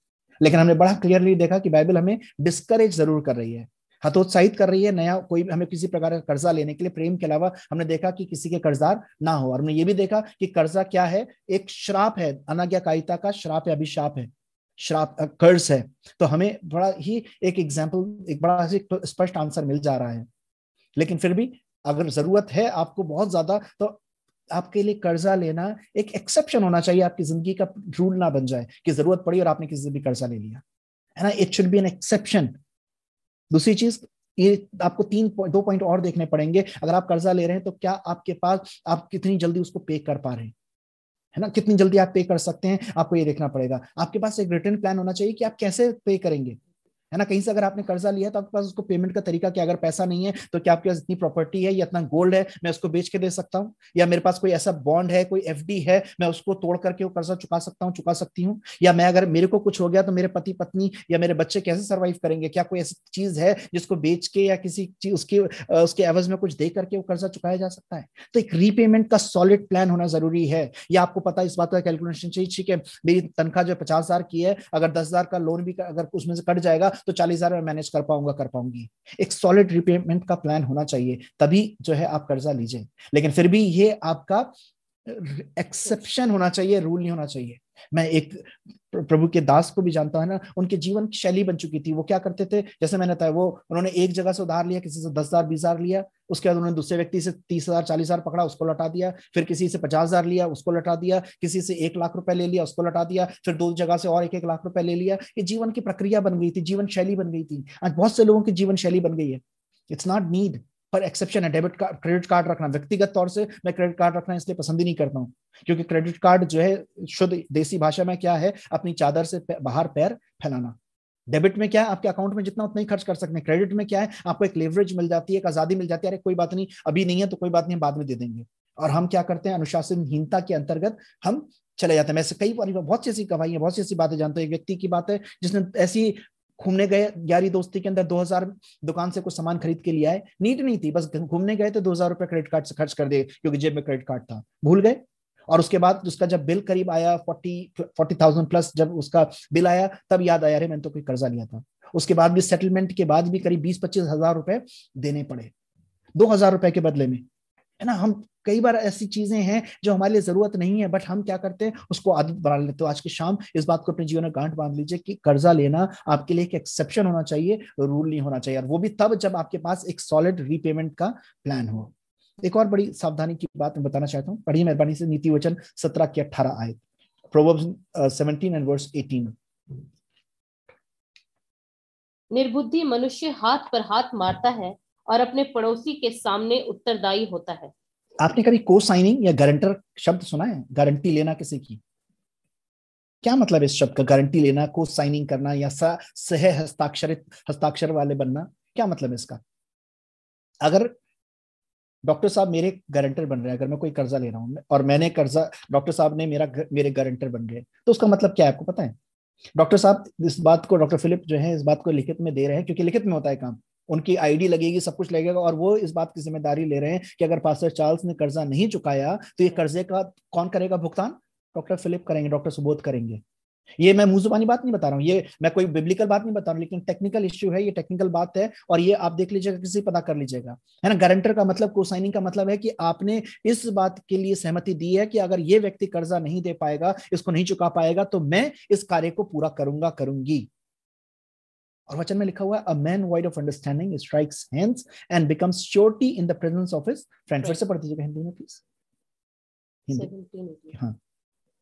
लेकिन हमने बड़ा क्लियरली देखा कि बाइबल हमें डिस्करेज जरूर कर रही है, हतोत्साहित कर रही है नया कोई हमें किसी प्रकार का कर्जा लेने के लिए। प्रेम के अलावा हमने देखा कि किसी के कर्जदार ना हो, और हमने ये भी देखा कि कर्जा क्या है, एक श्राप है, अनाज्ञाकारिता का श्राप है, अभिशाप है, श्राप कर्ज है। तो हमें बड़ा ही एक एग्जाम्पल, एक बड़ा ही स्पष्ट आंसर मिल जा रहा है। लेकिन फिर भी अगर जरूरत है आपको बहुत ज्यादा, तो आपके लिए कर्जा लेना एक एक्सेप्शन होना चाहिए, आपकी जिंदगी का रूल ना बन जाए कि जरूरत पड़ी और आपने किसी से भी कर्जा ले लिया, है ना। It should be an exception. दूसरी चीज, ये आपको 2 पॉइंट और देखने पड़ेंगे। अगर आप कर्जा ले रहे हैं तो क्या आपके पास, आप कितनी जल्दी उसको पे कर पा रहे हैं, है ना, कितनी जल्दी आप पे कर सकते हैं, आपको ये देखना पड़ेगा। आपके पास एक रिटर्न प्लान होना चाहिए कि आप कैसे पे करेंगे, है ना। कहीं से अगर आपने कर्जा लिया तो आपके पास उसको पेमेंट का तरीका क्या, अगर पैसा नहीं है तो क्या आपके पास इतनी प्रॉपर्टी है या इतना गोल्ड है मैं उसको बेच के दे सकता हूँ, या मेरे पास कोई ऐसा बॉन्ड है, कोई एफडी है, मैं उसको तोड़ करके वो कर्जा चुका सकता हूँ, चुका सकती हूँ। या मैं, अगर मेरे को कुछ हो गया तो मेरे पति पत्नी या मेरे बच्चे कैसे सर्वाइव करेंगे, क्या कोई ऐसी चीज है जिसको बेच के या किसी चीज उसके एवज में कुछ दे करके वो कर्जा चुकाया जा सकता है। तो एक रीपेमेंट का सॉलिड प्लान होना जरूरी है। या आपको पता है, इस बात का कैलकुलेशन चाहिए, ठीक है मेरी तनख्वाह जो 50,000 की है, अगर 10,000 का लोन भी अगर उसमें से कट जाएगा तो 40,000 में मैनेज कर पाऊंगा, कर पाऊंगी। एक सॉलिड रिपेमेंट का प्लान होना चाहिए, तभी जो है आप कर्जा लीजिए। लेकिन फिर भी ये आपका एक्सेप्शन होना चाहिए, रूल नहीं होना चाहिए। मैं एक प्रभु के दास को भी जानता है ना, उनके जीवन की शैली बन चुकी थी। वो क्या करते थे, जैसे मैंने बताया, वो उन्होंने एक जगह से उधार लिया, किसी से 10,000 20,000 लिया, उसके बाद उन्होंने दूसरे व्यक्ति से 30,000 40,000 पकड़ा, उसको लौटा दिया, फिर किसी से 50,000 लिया, उसको लौटा दिया, किसी से 1,00,000 रुपए ले लिया, उसको लौटा दिया, फिर 2 जगह से और 1-1 लाख रुपए ले लिया। ये जीवन की प्रक्रिया बन गई थी, जीवन शैली बन गई थी। आज बहुत से लोगों की जीवन शैली बन गई है। इट्स नॉट नीड, पर एक्सेप्शन है। डेबिट कार्ड, क्रेडिट कार्ड रखना, व्यक्तिगत तौर से मैं क्रेडिट कार्ड रखना इसलिए पसंद ही नहीं करता हूँ, क्योंकि क्रेडिट कार्ड जो है शुद्ध देसी भाषा में क्या है, अपनी चादर से बाहर पैर फैलाना। डेबिट में क्या है, आपके अकाउंट में जितना उतना ही खर्च कर सकते हैं। क्रेडिट में क्या है, आपको एक लेवरेज मिल जाती है, एक आजादी मिल जाती है, अरे कोई बात नहीं अभी नहीं है तो कोई बात नहीं बाद में दे देंगे। और हम क्या करते हैं, अनुशासनहीनता के अंतर्गत हम चले जाते हैं। मैं कई बार बहुत सी ऐसी गवाही, बहुत सी ऐसी बातें जानते हैं। एक व्यक्ति की बात है जिसने ऐसी घूमने गए, यारी दोस्ती के अंदर 2,000 दुकान से कुछ सामान खरीद के लिए आए, नीड नहीं थी, बस घूमने गए तो 2,000 रुपए क्रेडिट कार्ड से खर्च कर दिए, क्योंकि जेब में क्रेडिट कार्ड था, भूल गए। और उसके बाद उसका जब बिल करीब आया 40,000 प्लस, जब उसका बिल आया तब याद आया, अरे मैंने तो कोई कर्जा लिया था। उसके बाद भी सेटलमेंट के बाद भी करीब 20-25 हजार रुपए देने पड़े 2,000 रुपए के बदले में, है ना। हम कई बार ऐसी चीजें हैं जो हमारे लिए जरूरत नहीं है, बट हम क्या करते हैं, उसको आदत बना लेते हैं। तो आज की शाम इस बात को अपने जीवन में गांठ बांध लीजिए कि कर्जा लेना आपके लिए एक एक्सेप्शन होना चाहिए, रूल नहीं होना चाहिए, और वो भी तब जब आपके पास एक सॉलिड रीपेमेंट का प्लान हो। एक और बड़ी सावधानी की बात मैं बताना चाहता हूँ, पढ़िए मेहरबानी से नीति वचन 17 की 18 आयत, प्रोवर्ब्स 17 एंड वर्स 18। निर्बुद्धि मनुष्य हाथ पर हाथ मारता है और अपने पड़ोसी के सामने उत्तरदायी होता है। आपने कभी को साइनिंग या गारंटर शब्द सुना है? गारंटी लेना किसी की, क्या मतलब है इस शब्द का? गारंटी लेना, को साइनिंग करना या सह हस्ताक्षरित हस्ताक्षर वाले बनना, क्या मतलब है इसका? अगर डॉक्टर साहब मेरे गारंटर बन रहे हैं, अगर मैं कोई कर्जा ले रहा हूं और मैंने कर्जा, डॉक्टर साहब ने मेरे गारंटर बन गए, तो उसका मतलब क्या है आपको पता है? डॉक्टर साहब इस बात को, डॉक्टर फिलिप जो है इस बात को लिखित में दे रहे हैं, क्योंकि लिखित में होता है काम, उनकी आईडी लगेगी, सब कुछ लगेगा, और वो इस बात की जिम्मेदारी ले रहे हैं कि अगर पास्टर चार्ल्स ने कर्जा नहीं चुकाया तो ये कर्जे का कौन करेगा भुगतान? डॉक्टर फिलिप करेंगे, डॉक्टर सुबोध करेंगे। ये मैं मुंह जुबानी बात नहीं बता रहा हूँ, ये मैं कोई बिब्लिकल बात नहीं बता रहा हूँ, लेकिन टेक्निकल इश्यू है, ये टेक्निकल बात है, और ये आप देख लीजिएगा, किसी पता कर लीजिएगा, है ना। गारंटर का मतलब, को साइनिंग का मतलब है कि आपने इस बात के लिए सहमति दी है कि अगर ये व्यक्ति कर्जा नहीं दे पाएगा, इसको नहीं चुका पाएगा, तो मैं इस कार्य को पूरा करूंगा, करूंगी। और वचन में लिखा हुआ है, a man wide of understanding strikes hands and becomes surety in the presence of his friend. फिर से पढ़ दीजिएगा हिंदी में प्लीज। हिंदी, हाँ।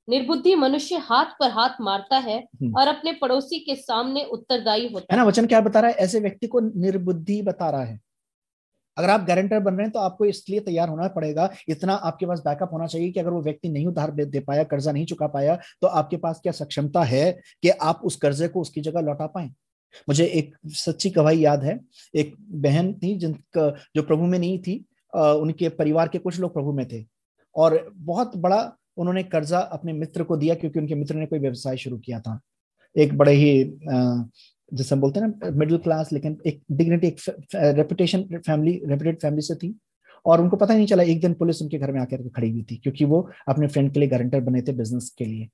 निर्बुद्धि मनुष्य हाथ पर हाथ मारता है और अपने पड़ोसी के सामने उत्तरदायी होता है ना। वचन क्या बता रहा है? ऐसे व्यक्ति को निर्बुद्धि बता रहा है। अगर आप गारंटर बन रहे हैं तो आपको इसलिए तैयार होना पड़ेगा, इतना आपके पास बैकअप होना चाहिए कि अगर वो व्यक्ति नहीं उधार दे पाया, कर्जा नहीं चुका पाया, तो आपके पास क्या सक्षमता है कि आप उस कर्जे को उसकी जगह लौटा पाए। मुझे एक सच्ची गवाही याद है। एक बहन थी जिनका जो प्रभु में नहीं थी, उनके परिवार के कुछ लोग प्रभु में थे, और बहुत बड़ा उन्होंने कर्जा अपने मित्र को दिया, क्योंकि उनके मित्र ने कोई व्यवसाय शुरू किया था। एक बड़े ही जैसे हम बोलते हैं ना मिडिल क्लास, लेकिन एक डिग्निटी, एक रेपुटेड फैमिली से थी, और उनको पता ही नहीं चला, एक दिन पुलिस उनके घर में आकर खड़ी हुई थी, क्योंकि वो अपने फ्रेंड के लिए गारंटर बने थे बिजनेस के लिए,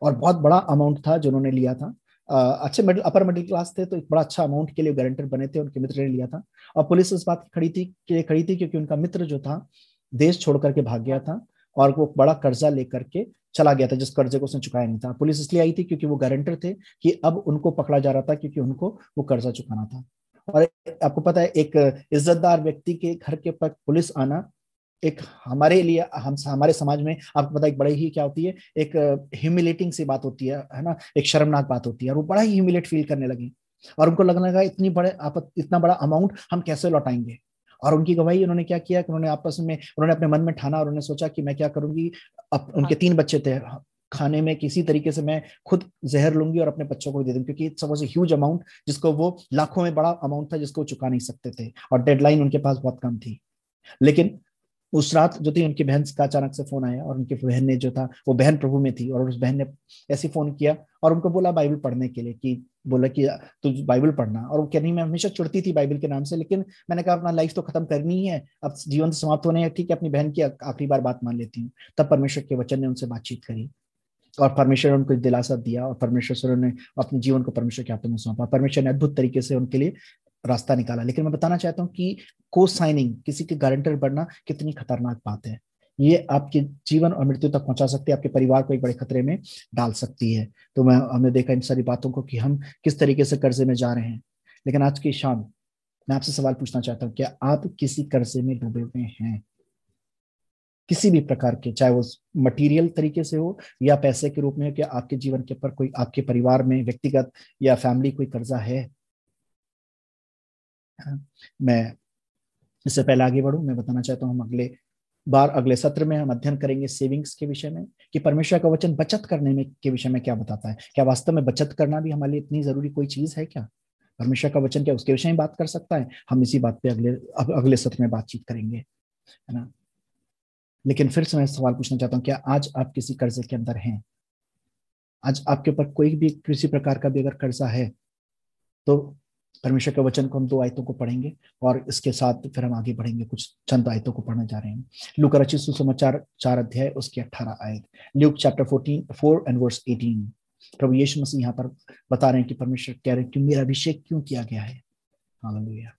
और बहुत बड़ा अमाउंट था जो उन्होंने लिया था। अच्छे अपर मिडिल क्लास थे, तो एक बड़ा अच्छा अमाउंट के लिए गारंटर बने थे, उनके मित्र ने लिया था। और पुलिस इस बात की खड़ी थी क्योंकि उनका मित्र जो था देश छोड़ करके भाग गया था, और वो बड़ा कर्जा लेकर के चला गया था, जिस कर्जे को उसने चुकाया नहीं था। पुलिस इसलिए आई थी क्योंकि वो गारंटर थे, कि अब उनको पकड़ा जा रहा था, क्योंकि उनको वो कर्जा चुकाना था। और आपको पता है, एक इज्जतदार व्यक्ति के घर के पर पुलिस आना, एक हमारे लिए, हमारे समाज में आपको पता है, एक बड़ी ही क्या होती है, एक ह्यूमिलेटिंग सी बात होती है ना, एक शर्मनाक बात होती है, और वो बड़ा ही ह्यूमिलेट फील करने लगे, और उनको लगने लगा इतना बड़ा अमाउंट हम कैसे लौटाएंगे। और उनकी गवाही, उन्होंने क्या किया कि उन्होंने अपने मन में ठाना, और उन्होंने सोचा कि मैं क्या करूंगी। उनके 3 बच्चे थे, खाने में किसी तरीके से मैं खुद जहर लूंगी और अपने बच्चों को दे दूंगी, क्योंकि it's was a huge amount, जिसको वो लाखों में बड़ा अमाउंट था, जिसको चुका नहीं सकते थे, और डेडलाइन उनके पास बहुत कम थी। लेकिन उस रात जो थी, उनकी बहन का अचानक से फोन आया, और उनकी बहन ने जो था, वो बहन प्रभु में थी, और उस बहन ने ऐसे फोन किया और उनको बोला बाइबल पढ़ने के लिए, कि बोला कि तू बाइबल पढ़ना। और वो कह रही, मैं हमेशा चुड़ती थी बाइबल के नाम से, लेकिन मैंने कहा अपना लाइफ तो खत्म करनी ही है, अब जीवन तो समाप्त होने है, ठीक है, अपनी बहन की आखिरी बार बात मान लेती हूँ। तब परमेश्वर के वचन ने उनसे बातचीत करी, और परमेश्वर ने उनको दिलासा दिया, और परमेश्वर ने अपने जीवन को परमेश्वर के हाथों में सौंपा। परमेश्वर ने अद्भुत तरीके से उनके लिए रास्ता निकाला। लेकिन मैं बताना चाहता हूँ कि को साइनिंग, किसी के गारंटर बनना कितनी खतरनाक बात है। ये आपके जीवन और मृत्यु तक पहुंचा सकती है, आपके परिवार को एक बड़े खतरे में डाल सकती है। तो हमने देखा इन सारी बातों को कि हम किस तरीके से कर्जे में जा रहे हैं। लेकिन आज की शाम मैं आपसे सवाल पूछना चाहता हूँ, क्या आप किसी कर्जे में डूबे हुए हैं? किसी भी प्रकार के, चाहे वो मटेरियल तरीके से हो या पैसे के रूप में हो, कि आपके जीवन के ऊपर कोई, आपके परिवार में व्यक्तिगत या फैमिली कोई कर्जा है? मैं इससे पहले आगे बढ़ूं, मैं बताना चाहता हूं, हम अगले सत्र में हम अध्ययन करेंगे सेविंग्स के विषय में, कि परमेश्वर का वचन बचत करने में के विषय में क्या बताता है। क्या वास्तव में बचत करना भी हमारे लिए इतनी जरूरी कोई चीज है क्या? परमेश्वर का वचन क्या उसके विषय में बात कर सकता है? हम इसी बात पे अगले सत्र में बातचीत करेंगे, है ना। लेकिन फिर से मैं सवाल पूछना चाहता हूँ, क्या आज आप किसी कर्जे के अंदर हैं? आज आपके ऊपर कोई भी किसी प्रकार का भी अगर कर्जा है, तो परमेश्वर के वचन को हम 2 आयतों को पढ़ेंगे, और इसके साथ फिर हम आगे बढ़ेंगे, कुछ चंद आयतों को पढ़ने जा रहे हैं। लूका रचित सुसमाचार 4 अध्याय उसकी 18 आयत, ल्यूक चैप्टर 4 एंड वर्स 18। प्रभु यीशु मसीह यहाँ पर बता रहे हैं कि परमेश्वर कह रहे हैं कि मेरा अभिषेक क्यों किया गया है। Hallelujah,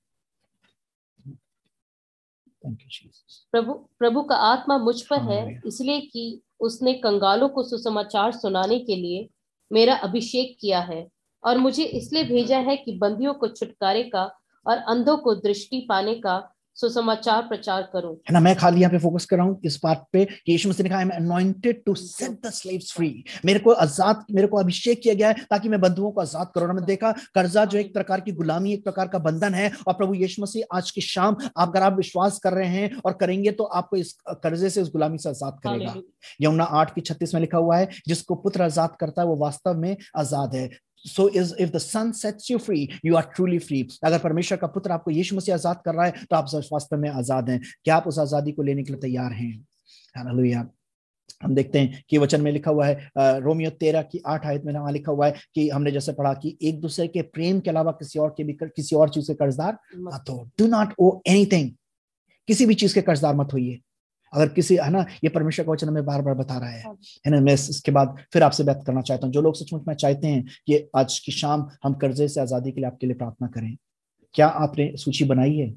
thank you Jesus. प्रभु का आत्मा मुझ पर है, इसलिए कि उसने कंगालों को सुसमाचार सुनाने के लिए मेरा अभिषेक किया है, और मुझे इसलिए भेजा है कि बंदियों को छुटकारे का और अंधों को दृष्टि पाने का, सुसमाचार प्रचार करूं। है ना, मैं खाली यहाँ पे फोकस कर रहा हूँ इस बात पे कि यीशु मसीह ने कहा, I am anointed to set the slaves free. मेरे को अभिषेक किया गया है ताकि मैं बंधुओं को आजाद करूं। हमने देखा कर्जा जो एक प्रकार की गुलामी, एक प्रकार का बंधन है, और प्रभु यीशु मसीह आज की शाम अगर आप विश्वास कर रहे हैं और करेंगे तो आपको इस कर्जे से, उस गुलामी से आजाद करेगा। यूहन्ना 8:36 में लिखा हुआ है, जिसको पुत्र आजाद करता है वो वास्तव में आजाद है। So if the Son sets you free, you are truly free. अगर परमेश्वर का पुत्र आपको यीशु मसीह आजाद कर रहा है तो आप वास्तव में आजाद हैं। क्या आप उस आजादी को लेने के लिए तैयार हैं? हालेलुया। हम देखते हैं कि वचन में लिखा हुआ है, रोमियो 13:8 में वहां लिखा हुआ है कि हमने जैसे पढ़ा कि एक दूसरे के प्रेम के अलावा किसी और चीज के कर्जदार मत हो। डू नॉट ओ एनीथिंग, किसी भी चीज के कर्जदार मत होइए। अगर किसी, है ना, ये परमेश्वर का वचन हमें बार बार बता रहा है ना। मैं इसके बाद फिर आपसे बात करना चाहता हूँ, जो लोग सचमुच में चाहते हैं कि आज की शाम हम कर्जे से आजादी के लिए आपके लिए प्रार्थना करें। क्या आपने सूची बनाई है?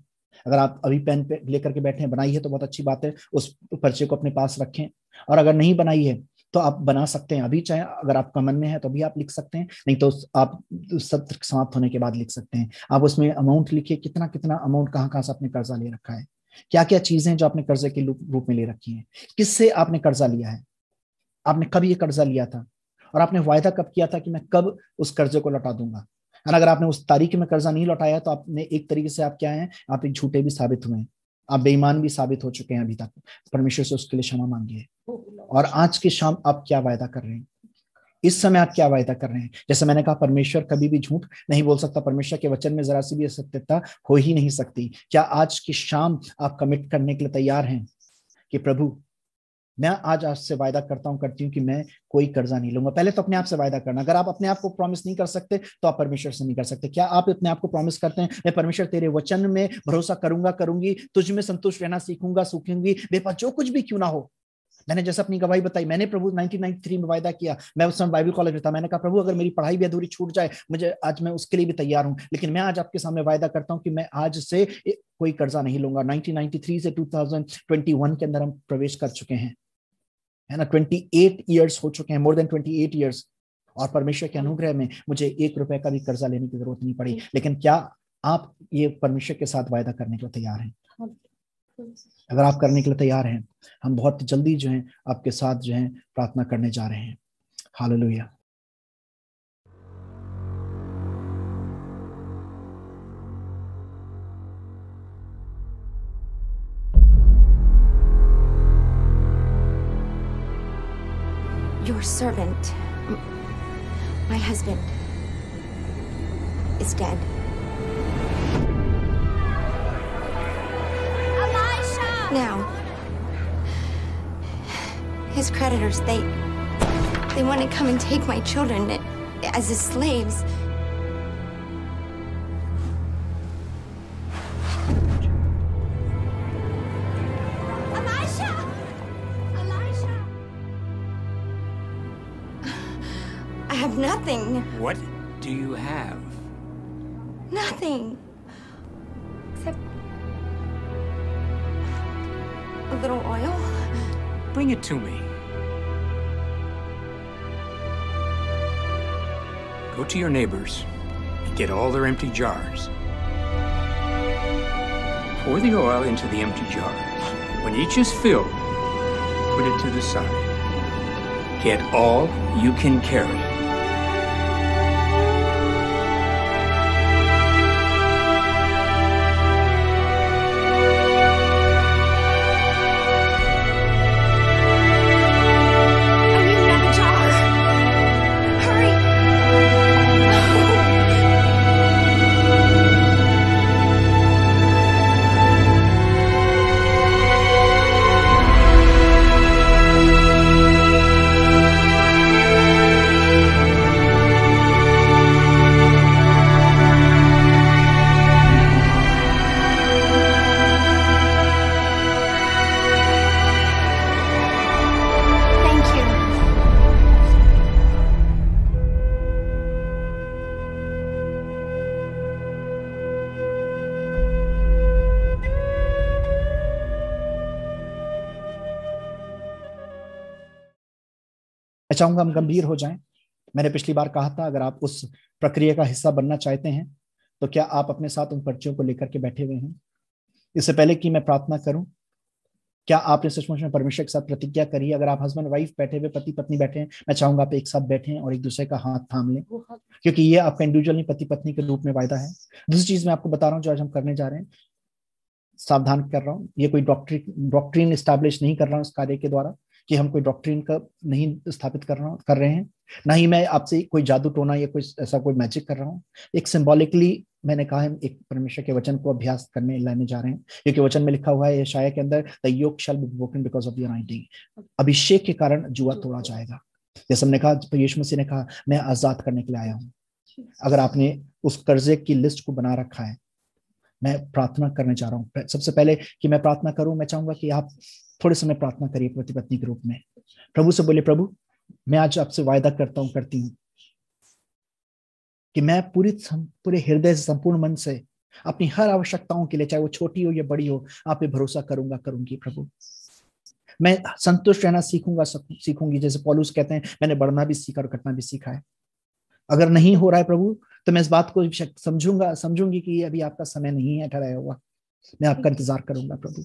अगर आप अभी पेन पे लेकर के बैठे हैं, बनाई है तो बहुत अच्छी बात है, उस पर्चे को अपने पास रखें। और अगर नहीं बनाई है तो आप बना सकते हैं अभी, चाहे अगर आपका मन में है तो अभी आप लिख सकते हैं, नहीं तो आप सत्र समाप्त होने के बाद लिख सकते हैं। आप उसमें अमाउंट लिखिए, कितना कितना अमाउंट कहाँ से आपने कर्जा ले रखा है, क्या क्या चीजें जो आपने कर्जे के रूप में ले रखी हैं, किससे आपने कर्जा लिया है, आपने कब ये कर्जा लिया था, और आपने वायदा कब किया था कि मैं कब उस कर्जे को लौटा दूंगा। और अगर आपने उस तारीख में कर्जा नहीं लौटाया तो आपने एक तरीके से, आप क्या हैं, आप एक झूठे भी साबित हुए हैं, आप बेईमान भी साबित हो चुके हैं अभी तक। परमेश्वर से उसके लिए क्षमा मांगिए। और आज की शाम आप क्या वायदा कर रहे हैं? इस समय आप क्या वायदा कर रहे हैं? जैसे मैंने कहा, परमेश्वर कभी भी झूठ नहीं बोल सकता, परमेश्वर के वचन में जरा सी भी असत्यता हो ही नहीं सकती। क्या आज की शाम आप कमिट करने के लिए तैयार हैं कि प्रभु, मैं आज आपसे वायदा करती हूँ कि मैं कोई कर्जा नहीं लूंगा? पहले तो अपने आप से वायदा करना। अगर आप अपने आप को प्रॉमिस नहीं कर सकते तो आप परमेश्वर से नहीं कर सकते। क्या आप अपने आप को प्रॉमिस करते हैं, मैं परमेश्वर तेरे वचन में भरोसा करूंगी, तुझ में संतुष्ट रहना सीखूंगी, बेपा जो कुछ भी क्यों ना हो। मैंने जैसे अपनी गवाही बताई, मैंने प्रभु 1993 में वायदा किया, मैं उस समय बाइबल कॉलेज में था, मैंने कहा प्रभु अगर मेरी पढ़ाई भी अधूरी छूट जाए, मुझे आज, मैं उसके लिए भी तैयार हूं, लेकिन मैं आज आपके सामने वायदा करता हूं कि मैं आज से कोई कर्जा नहीं लूंगा। 1993 से 2021 के अंदर हम प्रवेश कर चुके हैं, है ना, 28 ईयर्स हो चुके हैं, मोर देन 28 ईयर्स, और परमेश्वर के अनुग्रह में मुझे 1 रुपए का भी कर्जा लेने की जरूरत नहीं पड़ी। लेकिन क्या आप ये परमेश्वर के साथ वायदा करने के लिए तैयार हैं? अगर आप करने के लिए तैयार हैं, हम बहुत जल्दी जो है आपके साथ जो है प्रार्थना करने जा रहे हैं। Hallelujah. Your servant, my husband, is dead. Elisha! Now, his creditors, they want to come and take my children as his slaves. Nothing. What do you have? Nothing. Except a little oil. Bring it to me. Go to your neighbors and get all their empty jars. Pour the oil into the empty jars. When each is filled, put it to the side. Get all you can carry. चाहूंगा हम गंभीर हो जाएं। मैंने पिछली बार कहा था, अगर आप उस प्रक्रिया का हिस्सा बनना चाहते हैं तो क्या आप अपने साथ उन पर्चियों को लेकर के बैठे हुए हैं? इससे पहले कि मैं प्रार्थना करूं, क्या आपने सचमुच में परमेश्वर के साथ प्रतिज्ञा करी? अगर आप हस्बैंड वाइफ बैठे हुए, पति पत्नी बैठे हैं, मैं चाहूंगा आप एक साथ बैठें और एक दूसरे का हाथ थाम लें, क्योंकि ये आपका इंडिविजुअली पति पत्नी के रूप में वायदा है। दूसरी चीज मैं आपको बता रहा हूँ जो आज हम करने जा रहे हैं, सावधान कर रहा हूँ, ये कोई डॉक्ट्रिन एस्टैब्लिश नहीं कर रहा हूँ इस कार्य के द्वारा, कि हम कोई डॉक्ट्रिन का नहीं स्थापित कर रहे हैं, ना ही मैं आपसे कोई जादू टोना या कोई ऐसा कोई मैजिक कर रहा हूँ। एक सिंबॉलिकली मैंने कहा है, एक परमेश्वर के वचन को अभ्यास करने लाने जा रहे हैं, क्योंकि वचन में लिखा हुआ है यशायाह के अंदर, the yoke shall be broken because of the anointing. अभिषेक के कारण जुआ तोड़ा जाएगा। जैसे हमने कहा, यीशु मसीह ने कहा मैं आजाद करने के लिए आया हूँ। अगर आपने उस कर्जे की लिस्ट को बना रखा है, मैं प्रार्थना करने जा रहा हूँ। सबसे पहले कि मैं प्रार्थना करूं, मैं चाहूंगा कि आप थोड़े समय प्रार्थना करिए पति पत्नी के रूप में। प्रभु से बोले, प्रभु मैं आज आपसे वायदा करती हूँ कि मैं पूरे हृदय से, संपूर्ण मन से अपनी हर आवश्यकताओं के लिए, चाहे वो छोटी हो या बड़ी हो, आप पे भरोसा करूंगी। प्रभु मैं संतुष्ट रहना सीखूंगी। जैसे पौलुस कहते हैं, मैंने बढ़ना भी सीखा और घटना भी सीखा है। अगर नहीं हो रहा है प्रभु, तो मैं इस बात को समझूंगी कि अभी आपका समय नहीं है ठहराया हुआ। मैं आपका इंतजार करूंगा प्रभु।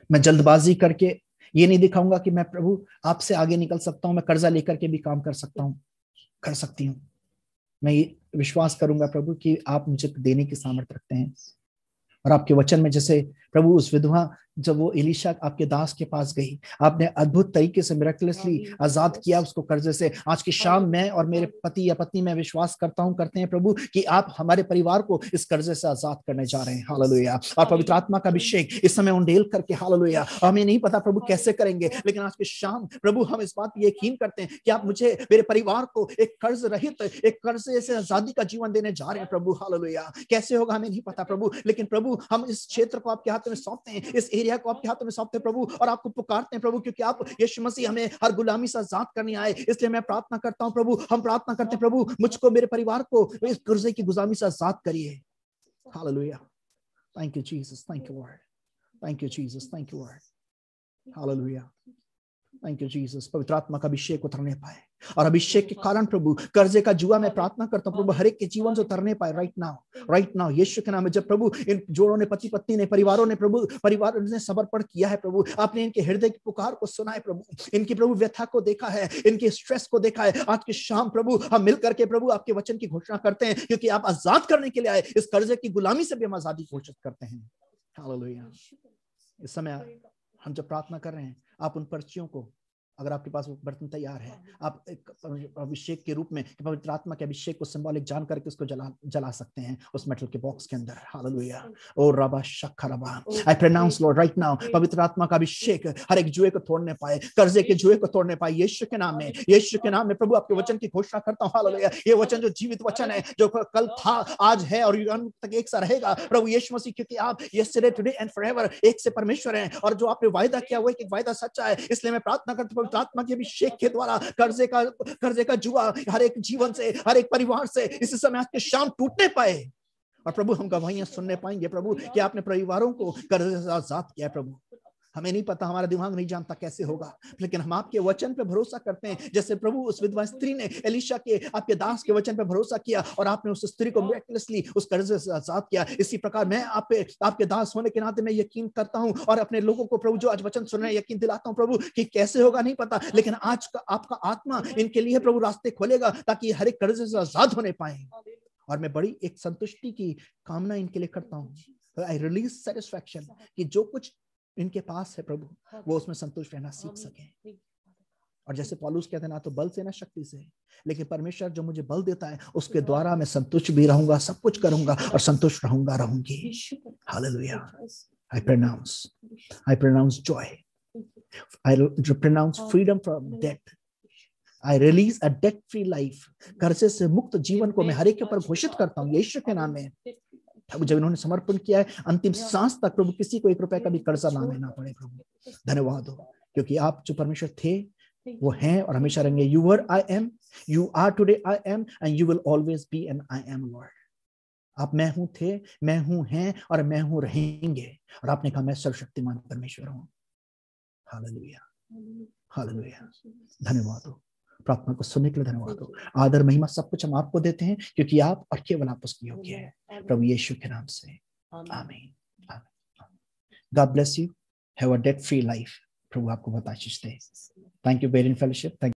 मैं जल्दबाजी करके ये नहीं दिखाऊंगा कि मैं प्रभु आपसे आगे निकल सकता हूं, मैं कर्जा लेकर के भी काम कर सकती हूँ। मैं ये विश्वास करूंगा प्रभु कि आप मुझे देने की सामर्थ्य रखते हैं। और आपके वचन में जैसे प्रभु उस विधवा, जब वो एलीशा आपके दास के पास गई, आपने अद्भुत तरीके से मिरेकलसली आजाद किया उसको कर्जे से। आज की शाम मैं और मेरे पति या पत्नी में विश्वास करते हैं प्रभु कि आप हमारे परिवार को इस कर्जे से आजाद करने जा रहे हैं। हालेलुया। और पवित्र आत्मा का अभिषेक इस समय उंडेल करके, हालेलुया। हमें नहीं पता प्रभु कैसे करेंगे, लेकिन आज की शाम प्रभु हम इस बात पर यकीन करते हैं कि आप मुझे, मेरे परिवार को एक कर्ज रहित, एक कर्जे से आजादी का जीवन देने जा रहे हैं प्रभु। हालेलुया। कैसे होगा हमें नहीं पता प्रभु, लेकिन प्रभु हम इस क्षेत्र को आपके हाथों में सौंपते हैं, इस एरिया को आपके हाथों में सौंपते हैं प्रभु, और आपको पुकारते हैं प्रभु, क्योंकि आप यीशु मसीह हमें हर गुलामी से आजाद करने आए। इसलिए मैं प्रार्थना करता हूं प्रभु, हम प्रार्थना करते हैं प्रभु, मुझको, मेरे परिवार को इस कर्जे की गुलामी से आजाद करिए। Hallelujah. Thank you Jesus, thank you Lord, thank you Jesus, thank you Lord. Hallelujah, thank you Jesus. पवित्र आत्मा का अभिषेक उतरने पाए, और अभिषेक के कारण प्रभु कर्जे का जुआ मैं प्रार्थना करता हूं प्रभु हर एक के जीवन से उतरने पाए राइट नाउ यीशु के नाम में। जब प्रभु इन जोड़ों ने, पति पत्नी ने, परिवार ने समर्पण किया है प्रभु, आपने इनके हृदय की पुकार को सुना है प्रभु, इनकी प्रभु व्यथा को देखा है, इनके स्ट्रेस को देखा है। आज की शाम प्रभु हम मिलकर के प्रभु आपके वचन की घोषणा करते हैं, क्योंकि आप आजाद करने के लिए आए। इस कर्जे की गुलामी से भी हम आजादी घोषित करते हैं। हालेलुया। इस समय हम जब प्रार्थना कर रहे हैं, आप उन पर्चियों को, अगर आपके पास वो बर्तन तैयार है, आप एक अभिषेक के रूप में, पवित्र आत्मा के अभिषेक को सिंबॉलिक जान करके उसको जला सकते हैं उस मेटल के बॉक्स के अंदर। हालेलुया। ओ रबा शक्खरबा, I pronounce Lord right now, पवित्र आत्मा का अभिषेक हर एक जुए को तोड़ने पाए, कर्जे के जुए को तोड़ने पाए, यीशु के नाम में, यीशु के नाम में प्रभु आपके वचन की घोषणा करता हूं। हालेलुया। ये वचन जो जीवित वचन है, जो कल था, आज है और युग तक एक सा रहेगा प्रभु यीशु मसीह, क्योंकि आप यस्टरडे, टुडे एंड फॉरएवर एक से परमेश्वर हैं, और जो आपने वायदा किया वो एक वायदा सच्चा है। इसलिए मैं प्रार्थना करता हूं पवित्र आत्मा के अभिषेक के द्वारा कर्जे का जुआ हर एक जीवन से, हर एक परिवार से इस समय आज के शाम टूटने पाए, और प्रभु हम गवाहियां सुनने पाएंगे प्रभु कि आपने परिवारों को कर्जे से आजाद किया है प्रभु। हमें नहीं पता, हमारा दिमाग नहीं जानता कैसे होगा, लेकिन हम आपके वचन पे भरोसा करते हैं। जैसे प्रभु उस विधवा स्त्री ने एलीशा के, आपके दास के वचन पे भरोसा किया, और आपने उस स्त्री को मिरेकलसली उस कर्जे से आजाद किया। इसी प्रकार मैं आपके दास होने के नाते मैं यकीन करता हूं, और अपने लोगों को प्रभु जो आज वचन सुन रहे हैं, यकीन दिलाता हूं प्रभु कि कैसे होगा नहीं पता, लेकिन आज का आपका आत्मा इनके लिए प्रभु रास्ते खोलेगा, ताकि हर एक कर्जे से आजाद होने पाए। और मैं बड़ी एक संतुष्टि की कामना इनके लिए करता हूँ। आई रिलीज सेटिस्फैक्शन कि जो कुछ इनके पास है प्रभु, वो उसमें संतुष्ट रहना सीख सके। और जैसे पौलुस कहते हैं, ना तो बल से ना शक्ति से, लेकिन परमेश्वर जो मुझे बल देता है उसके द्वारा मैं संतुष्ट भी रहूंगा, सब कुछ करूंगा और संतुष्ट रहूंगी। Hallelujah. I pronounce joy. I pronounce freedom from debt. I release a debt-free life. कर्जे से मुक्त जीवन को मैं हर एक के ऊपर घोषित करता हूँ यीशु के नाम में। जब इन्होंने समर्पण किया है, अंतिम सांस तक प्रभु किसी को 1 रुपए का भी कर्जा लाना ना पड़े प्रभु। धन्यवाद हो, क्योंकि आप जो परमेश्वर थे वो हैं और हमेशा रहेंगे। You were, I am, you are today, I am, and you will always be an I am Lord. आप मैं हूं थे, मैं हूं हैं और मैं हूं रहेंगे, और आपने कहा मैं सर्वशक्तिमान परमेश्वर हूं। Hallelujah, hallelujah. धन्यवाद हो, प्रार्थना को सुनने के लिए धन्यवाद हो। आदर महिमा सब कुछ हम आपको देते हैं, क्योंकि आप और केवल आप उसके योग्य हैं। प्रभु यीशु के नाम से आमीन। God bless you. Have a debt-free life. प्रभु आपको बहुत आशीष दे. Thank you, Berean Fellowship. Thank you.